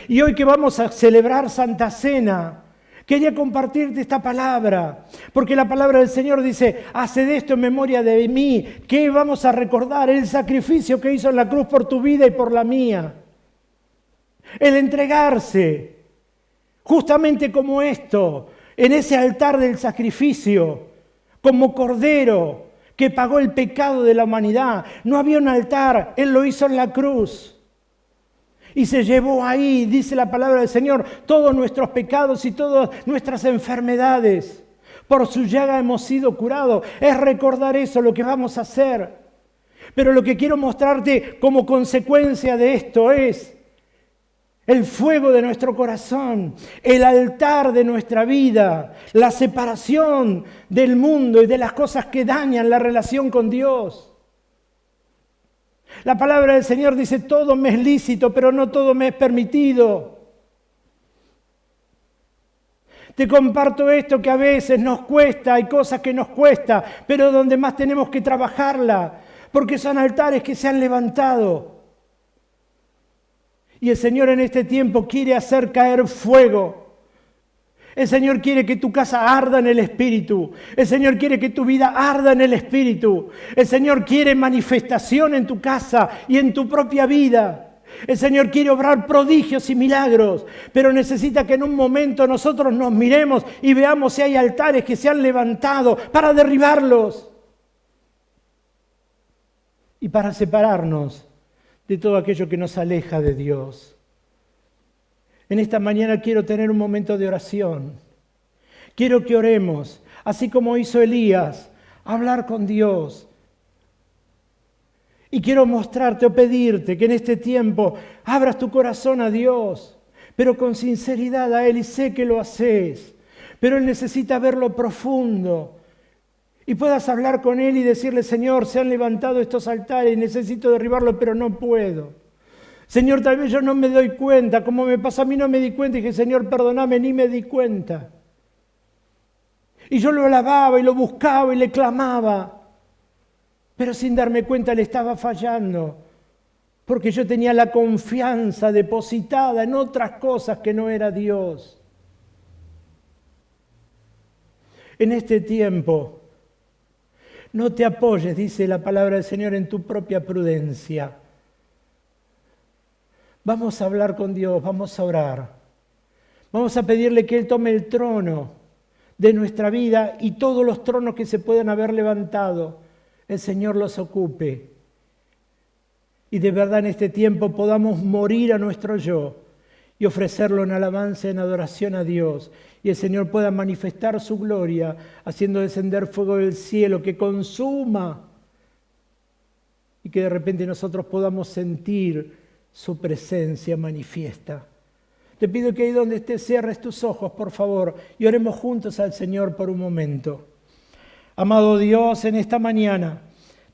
Y hoy que vamos a celebrar Santa Cena, quería compartirte esta palabra, porque la palabra del Señor dice, haced esto en memoria de mí, que vamos a recordar el sacrificio que hizo en la cruz por tu vida y por la mía. El entregarse, justamente como esto, en ese altar del sacrificio, como cordero que pagó el pecado de la humanidad. No había un altar, Él lo hizo en la cruz. Y se llevó ahí, dice la palabra del Señor, todos nuestros pecados y todas nuestras enfermedades. Por su llaga hemos sido curados. Es recordar eso lo que vamos a hacer. Pero lo que quiero mostrarte como consecuencia de esto es el fuego de nuestro corazón, el altar de nuestra vida, la separación del mundo y de las cosas que dañan la relación con Dios. La palabra del Señor dice, todo me es lícito, pero no todo me es permitido. Te comparto esto que a veces nos cuesta, hay cosas que nos cuesta, pero donde más tenemos que trabajarla, porque son altares que se han levantado. Y el Señor en este tiempo quiere hacer caer fuego. El Señor quiere que tu casa arda en el Espíritu. El Señor quiere que tu vida arda en el Espíritu. El Señor quiere manifestación en tu casa y en tu propia vida. El Señor quiere obrar prodigios y milagros, pero necesita que en un momento nosotros nos miremos y veamos si hay altares que se han levantado para derribarlos y para separarnos de todo aquello que nos aleja de Dios. En esta mañana quiero tener un momento de oración. Quiero que oremos, así como hizo Elías, hablar con Dios. Y quiero mostrarte o pedirte que en este tiempo abras tu corazón a Dios, pero con sinceridad a Él, y sé que lo haces. Pero Él necesita verlo profundo. Y puedas hablar con Él y decirle, Señor, se han levantado estos altares, necesito derribarlos, pero no puedo. Señor, tal vez yo no me doy cuenta, como me pasó a mí no me di cuenta, y dije, Señor, perdóname, ni me di cuenta. Y yo lo alababa y lo buscaba y le clamaba, pero sin darme cuenta le estaba fallando, porque yo tenía la confianza depositada en otras cosas que no era Dios. En este tiempo, no te apoyes, dice la palabra del Señor, en tu propia prudencia. Vamos a hablar con Dios, vamos a orar. Vamos a pedirle que Él tome el trono de nuestra vida y todos los tronos que se puedan haber levantado, el Señor los ocupe. Y de verdad en este tiempo podamos morir a nuestro yo y ofrecerlo en alabanza, en adoración a Dios. Y el Señor pueda manifestar su gloria, haciendo descender fuego del cielo que consuma. Y que de repente nosotros podamos sentir su presencia manifiesta. Te pido que ahí donde estés cierres tus ojos, por favor, y oremos juntos al Señor por un momento. Amado Dios, en esta mañana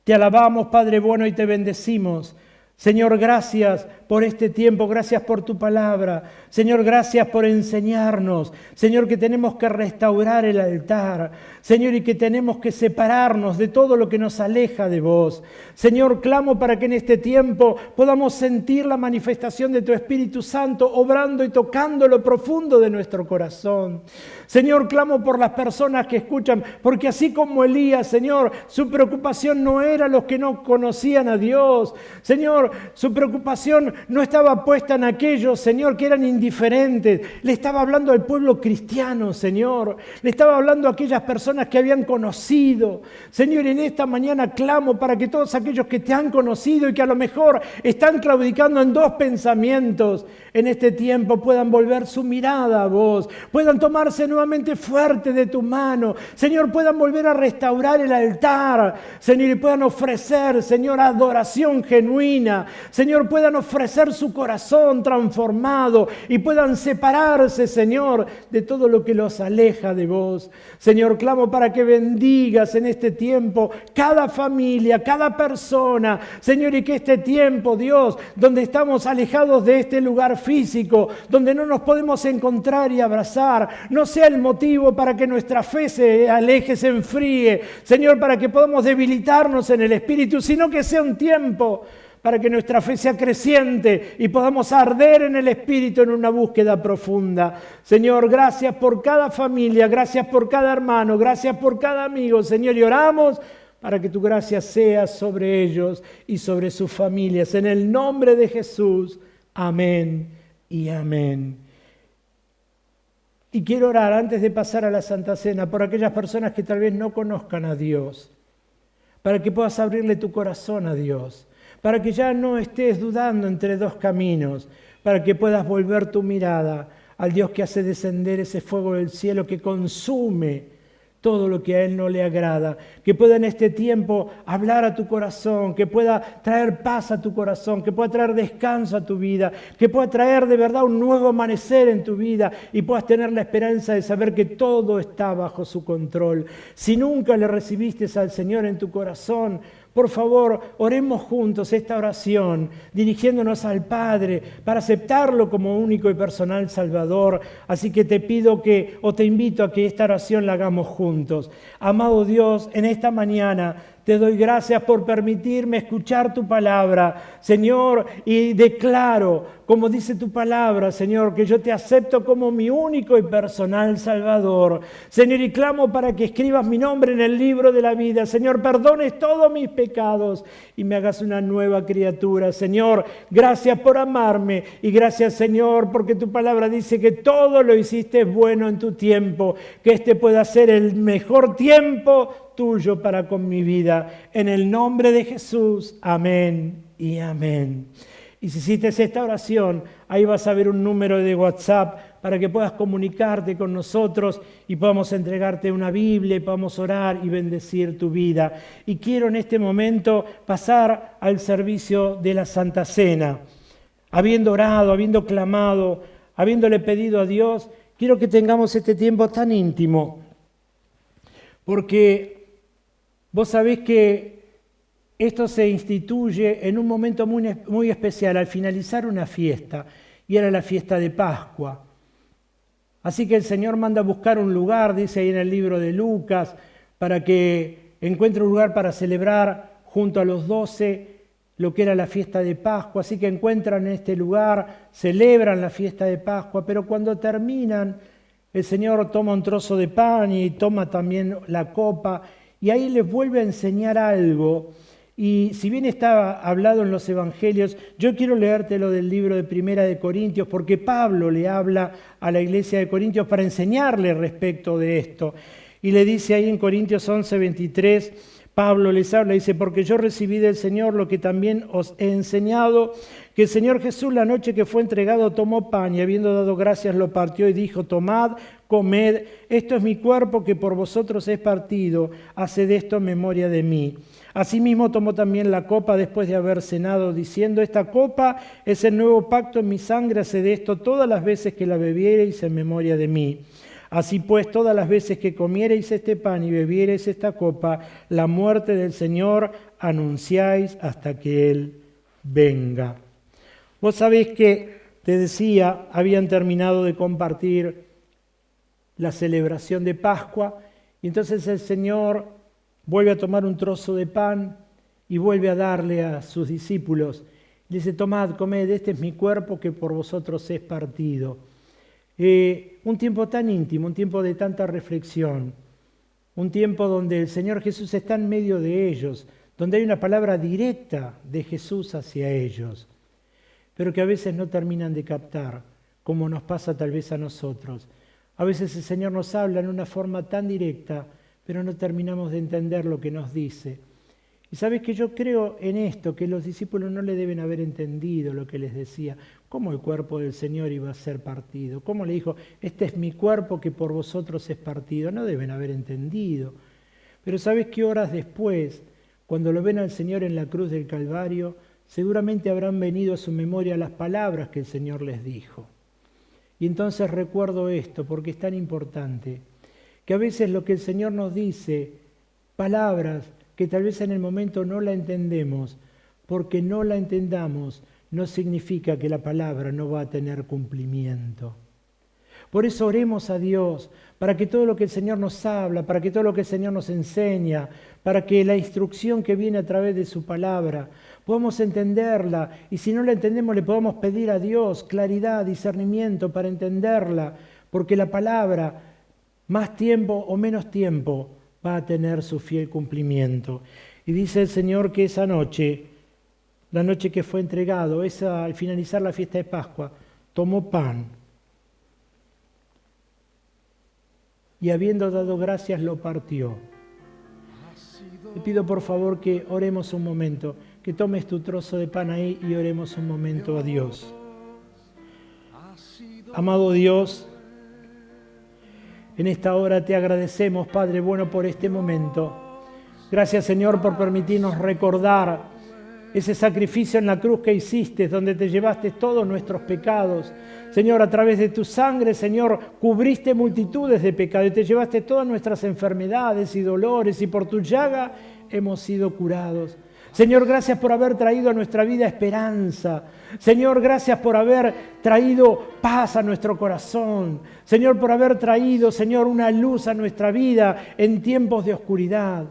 te alabamos, Padre bueno, y te bendecimos. Señor, gracias por este tiempo, gracias por tu palabra. Señor, gracias por enseñarnos. Señor, que tenemos que restaurar el altar. Señor, y que tenemos que separarnos de todo lo que nos aleja de vos. Señor, clamo para que en este tiempo podamos sentir la manifestación de tu Espíritu Santo obrando y tocando lo profundo de nuestro corazón. Señor, clamo por las personas que escuchan, porque así como Elías, Señor, su preocupación no era los que no conocían a Dios. Señor, su preocupación no estaba puesta en aquellos, Señor, que eran indiferentes. Le estaba hablando al pueblo cristiano, Señor. Le estaba hablando a aquellas personas que habían conocido. Señor, en esta mañana clamo para que todos aquellos que te han conocido y que a lo mejor están claudicando en dos pensamientos, en este tiempo puedan volver su mirada a vos, puedan tomarse nuevamente fuerte de tu mano, Señor, puedan volver a restaurar el altar, Señor, y puedan ofrecer, Señor, adoración genuina, Señor, puedan ofrecer su corazón transformado y puedan separarse, Señor, de todo lo que los aleja de vos. Señor, clamo para que bendigas en este tiempo cada familia, cada persona, Señor, y que este tiempo, Dios, donde estamos alejados de este lugar físico, donde no nos podemos encontrar y abrazar, no sea el motivo para que nuestra fe se aleje, se enfríe, Señor, para que podamos debilitarnos en el Espíritu, sino que sea un tiempo para que nuestra fe sea creciente y podamos arder en el Espíritu en una búsqueda profunda. Señor, gracias por cada familia, gracias por cada hermano, gracias por cada amigo, Señor, y oramos para que tu gracia sea sobre ellos y sobre sus familias. En el nombre de Jesús, amén y amén. Y quiero orar antes de pasar a la Santa Cena por aquellas personas que tal vez no conozcan a Dios, para que puedas abrirle tu corazón a Dios, para que ya no estés dudando entre dos caminos, para que puedas volver tu mirada al Dios que hace descender ese fuego del cielo que consume todo lo que a Él no le agrada, que pueda en este tiempo hablar a tu corazón, que pueda traer paz a tu corazón, que pueda traer descanso a tu vida, que pueda traer de verdad un nuevo amanecer en tu vida y puedas tener la esperanza de saber que todo está bajo su control. Si nunca le recibiste al Señor en tu corazón, por favor, oremos juntos esta oración, dirigiéndonos al Padre para aceptarlo como único y personal Salvador. Así que te pido te invito a que esta oración la hagamos juntos. Amado Dios, en esta mañana te doy gracias por permitirme escuchar tu palabra, Señor, y declaro, como dice tu palabra, Señor, que yo te acepto como mi único y personal Salvador. Señor, y clamo para que escribas mi nombre en el libro de la vida. Señor, perdones todos mis pecados y me hagas una nueva criatura. Señor, gracias por amarme y gracias, Señor, porque tu palabra dice que todo lo hiciste bueno en tu tiempo, que este pueda ser el mejor tiempo tuyo para con mi vida. En el nombre de Jesús, amén y amén. Y si hiciste esta oración, ahí vas a ver un número de WhatsApp para que puedas comunicarte con nosotros y podamos entregarte una Biblia y podamos orar y bendecir tu vida. Y quiero en este momento pasar al servicio de la Santa Cena. Habiendo orado, habiendo clamado, habiéndole pedido a Dios, quiero que tengamos este tiempo tan íntimo, porque vos sabés que esto se instituye en un momento muy especial, al finalizar una fiesta, y era la fiesta de Pascua. Así que el Señor manda a buscar un lugar, dice ahí en el libro de Lucas, para que encuentre un lugar para celebrar junto a los 12 lo que era la fiesta de Pascua. Así que encuentran en este lugar, celebran la fiesta de Pascua, pero cuando terminan, el Señor toma un trozo de pan y toma también la copa, y ahí les vuelve a enseñar algo. Y si bien está hablado en los evangelios, yo quiero leértelo del libro de Primera de Corintios, porque Pablo le habla a la iglesia de Corintios para enseñarle respecto de esto. Y le dice ahí en Corintios 11:23, Pablo les habla, dice, porque yo recibí del Señor lo que también os he enseñado, que el Señor Jesús la noche que fue entregado tomó pan y habiendo dado gracias lo partió y dijo, tomad, comed, esto es mi cuerpo que por vosotros es partido, haced esto en memoria de mí. Asimismo tomó también la copa después de haber cenado, diciendo, esta copa es el nuevo pacto en mi sangre, haced esto todas las veces que la bebiereis en memoria de mí. Así pues, todas las veces que comiereis este pan y bebiereis esta copa, la muerte del Señor anunciáis hasta que Él venga. Vos sabés que, te decía, habían terminado de compartir la celebración de Pascua y entonces el Señor vuelve a tomar un trozo de pan y vuelve a darle a sus discípulos. Le dice, tomad, comed, este es mi cuerpo que por vosotros es partido. Un tiempo tan íntimo, un tiempo de tanta reflexión, un tiempo donde el Señor Jesús está en medio de ellos, donde hay una palabra directa de Jesús hacia ellos, pero que a veces no terminan de captar, como nos pasa tal vez a nosotros. A veces el Señor nos habla en una forma tan directa, pero no terminamos de entender lo que nos dice. Y sabes que yo creo en esto, que los discípulos no le deben haber entendido lo que les decía. ¿Cómo el cuerpo del Señor iba a ser partido? ¿Cómo le dijo, este es mi cuerpo que por vosotros es partido? No deben haber entendido. Pero sabes que horas después, cuando lo ven al Señor en la cruz del Calvario, seguramente habrán venido a su memoria las palabras que el Señor les dijo. Y entonces recuerdo esto, porque es tan importante, que a veces lo que el Señor nos dice, palabras que tal vez en el momento no la entendemos, porque no la entendamos, no significa que la palabra no va a tener cumplimiento. Por eso oremos a Dios, para que todo lo que el Señor nos habla, para que todo lo que el Señor nos enseña, para que la instrucción que viene a través de su palabra, podamos entenderla, y si no la entendemos le podamos pedir a Dios claridad, discernimiento para entenderla, porque la palabra, más tiempo o menos tiempo, va a tener su fiel cumplimiento. Y dice el Señor que esa noche, la noche que fue entregado, al finalizar la fiesta de Pascua, tomó pan y habiendo dado gracias lo partió. Te pido por favor que oremos un momento, que tomes tu trozo de pan ahí y oremos un momento a Dios. Amado Dios, en esta hora te agradecemos, Padre bueno, por este momento. Gracias, Señor, por permitirnos recordar ese sacrificio en la cruz que hiciste, donde te llevaste todos nuestros pecados. Señor, a través de tu sangre, Señor, cubriste multitudes de pecados y te llevaste todas nuestras enfermedades y dolores y por tu llaga hemos sido curados. Señor, gracias por haber traído a nuestra vida esperanza. Señor, gracias por haber traído paz a nuestro corazón. Señor, por haber traído, Señor, una luz a nuestra vida en tiempos de oscuridad.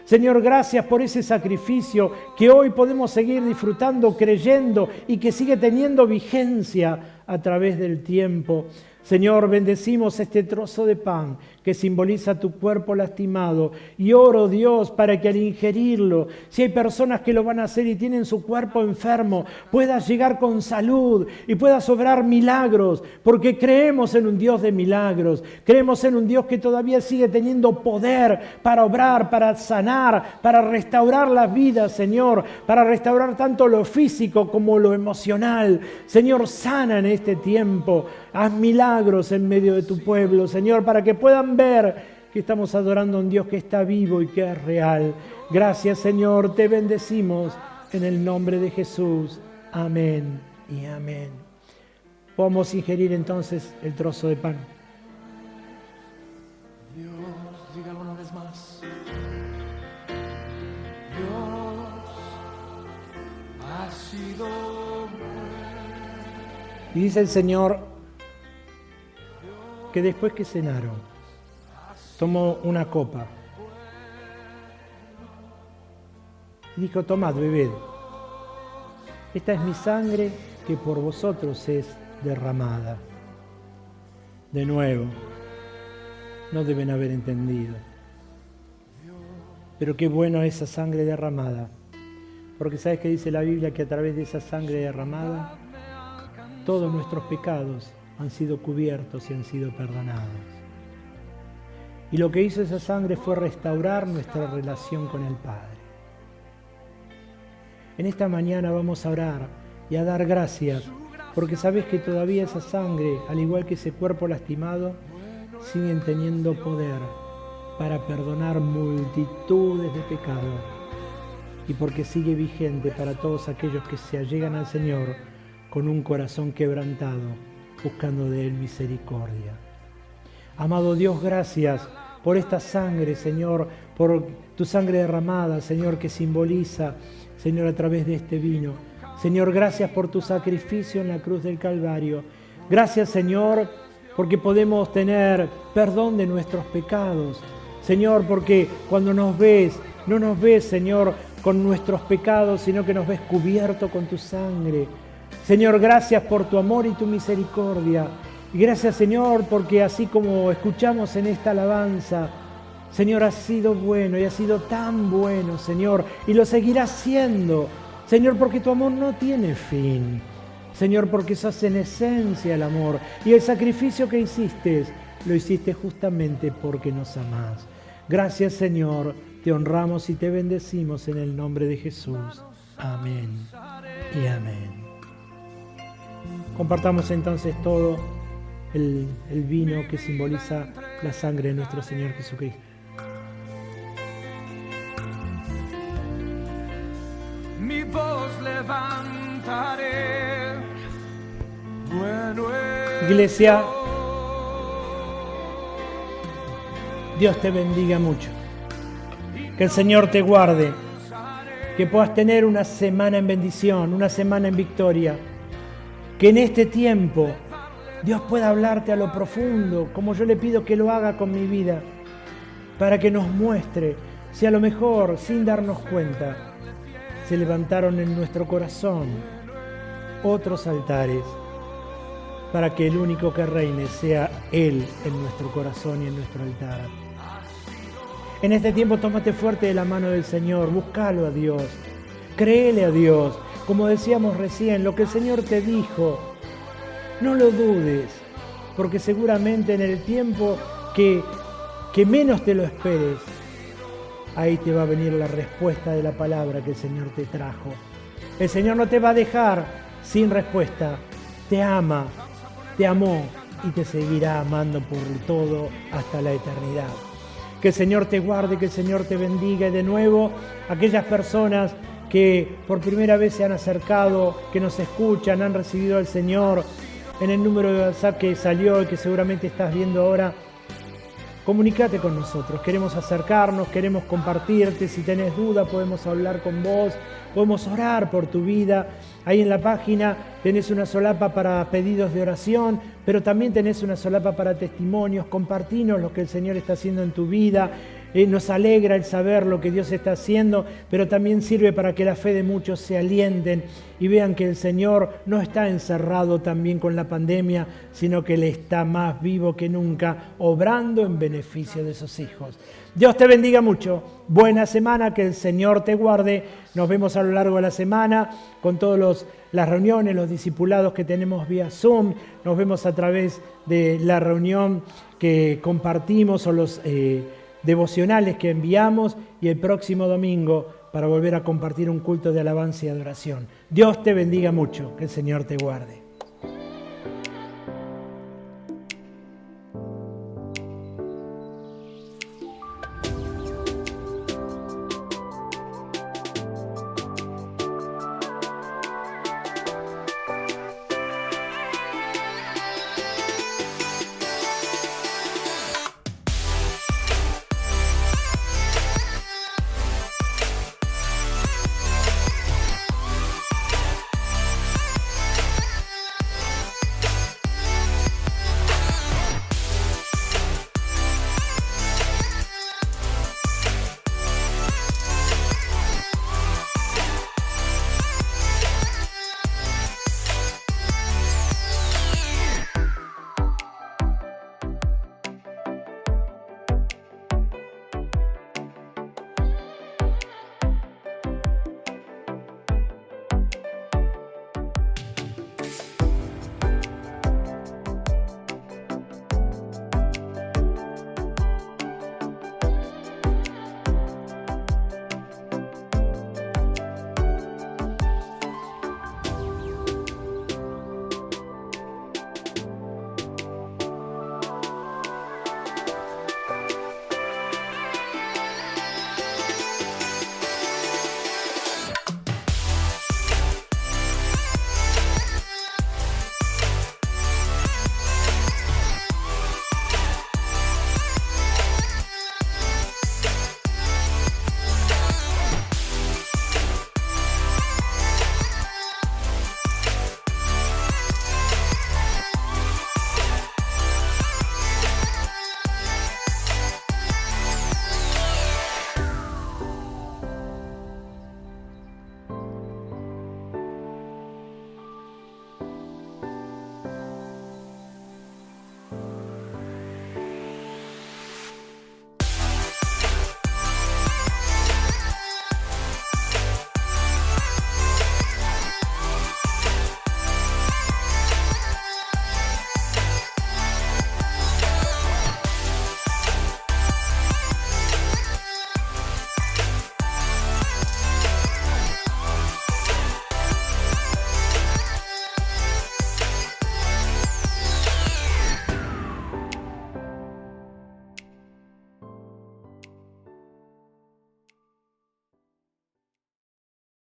Señor, gracias por ese sacrificio que hoy podemos seguir disfrutando, creyendo y que sigue teniendo vigencia a través del tiempo. Señor, bendecimos este trozo de pan que simboliza tu cuerpo lastimado y oro, Dios, para que al ingerirlo, si hay personas que lo van a hacer y tienen su cuerpo enfermo, puedas llegar con salud y puedas obrar milagros, porque creemos en un Dios de milagros, creemos en un Dios que todavía sigue teniendo poder para obrar, para sanar, para restaurar las vidas, Señor, para restaurar tanto lo físico como lo emocional. Señor, sana en este tiempo, haz milagros en medio de tu pueblo, Señor, para que puedan ver que estamos adorando a un Dios que está vivo y que es real. Gracias, Señor, te bendecimos en el nombre de Jesús. Amén y amén. Vamos a ingerir entonces el trozo de pan. Dios, dígalo una vez más. Dios ha sido bueno. Y dice el Señor que después que cenaron, tomó una copa y dijo, tomad, bebed. Esta es mi sangre que por vosotros es derramada. De nuevo, no deben haber entendido. Pero qué bueno esa sangre derramada. Porque ¿sabes qué dice la Biblia? Que a través de esa sangre derramada, todos nuestros pecados han sido cubiertos y han sido perdonados. Y lo que hizo esa sangre fue restaurar nuestra relación con el Padre. En esta mañana vamos a orar y a dar gracias, porque sabes que todavía esa sangre, al igual que ese cuerpo lastimado, siguen teniendo poder para perdonar multitudes de pecados. Y porque sigue vigente para todos aquellos que se allegan al Señor con un corazón quebrantado, buscando de Él misericordia. Amado Dios, gracias por esta sangre, Señor, por tu sangre derramada, Señor, que simboliza, Señor, a través de este vino, Señor, gracias por tu sacrificio en la cruz del Calvario. Gracias, Señor, porque podemos tener perdón de nuestros pecados. Señor, porque cuando nos ves, no nos ves, Señor, con nuestros pecados, sino que nos ves cubierto con tu sangre. Señor, gracias por tu amor y tu misericordia. Y gracias, Señor, porque así como escuchamos en esta alabanza, Señor, has sido bueno y has sido tan bueno, Señor, y lo seguirás siendo. Señor, porque tu amor no tiene fin. Señor, porque sos en esencia el amor. Y el sacrificio que hiciste, lo hiciste justamente porque nos amás. Gracias, Señor. Te honramos y te bendecimos en el nombre de Jesús. Amén y amén. Compartamos entonces todo el vino que simboliza la sangre de nuestro Señor Jesucristo. Mi voz levantaré. Bueno es Iglesia, Dios te bendiga mucho. Que el Señor te guarde. Que puedas tener una semana en bendición, una semana en victoria. Que en este tiempo Dios pueda hablarte a lo profundo, como yo le pido que lo haga con mi vida, para que nos muestre si a lo mejor, sin darnos cuenta, se levantaron en nuestro corazón otros altares, para que el único que reine sea Él en nuestro corazón y en nuestro altar. En este tiempo tómate fuerte de la mano del Señor, búscalo a Dios, créele a Dios, como decíamos recién, lo que el Señor te dijo, no lo dudes, porque seguramente en el tiempo que menos te lo esperes, ahí te va a venir la respuesta de la palabra que el Señor te trajo. El Señor no te va a dejar sin respuesta, te ama, te amó y te seguirá amando por todo hasta la eternidad. Que el Señor te guarde, que el Señor te bendiga y de nuevo aquellas personas que por primera vez se han acercado, que nos escuchan, han recibido al Señor en el número de WhatsApp que salió y que seguramente estás viendo ahora, comunícate con nosotros, queremos acercarnos, queremos compartirte, si tenés duda podemos hablar con vos, podemos orar por tu vida. Ahí en la página tenés una solapa para pedidos de oración, pero también tenés una solapa para testimonios, compartinos lo que el Señor está haciendo en tu vida. Nos alegra el saber lo que Dios está haciendo, pero también sirve para que la fe de muchos se alienten y vean que el Señor no está encerrado también con la pandemia, sino que Él está más vivo que nunca, obrando en beneficio de sus hijos. Dios te bendiga mucho. Buena semana, que el Señor te guarde. Nos vemos a lo largo de la semana con todas las reuniones, los discipulados que tenemos vía Zoom. Nos vemos a través de la reunión que compartimos o los devocionales que enviamos y el próximo domingo para volver a compartir un culto de alabanza y adoración. Dios te bendiga mucho, que el Señor te guarde.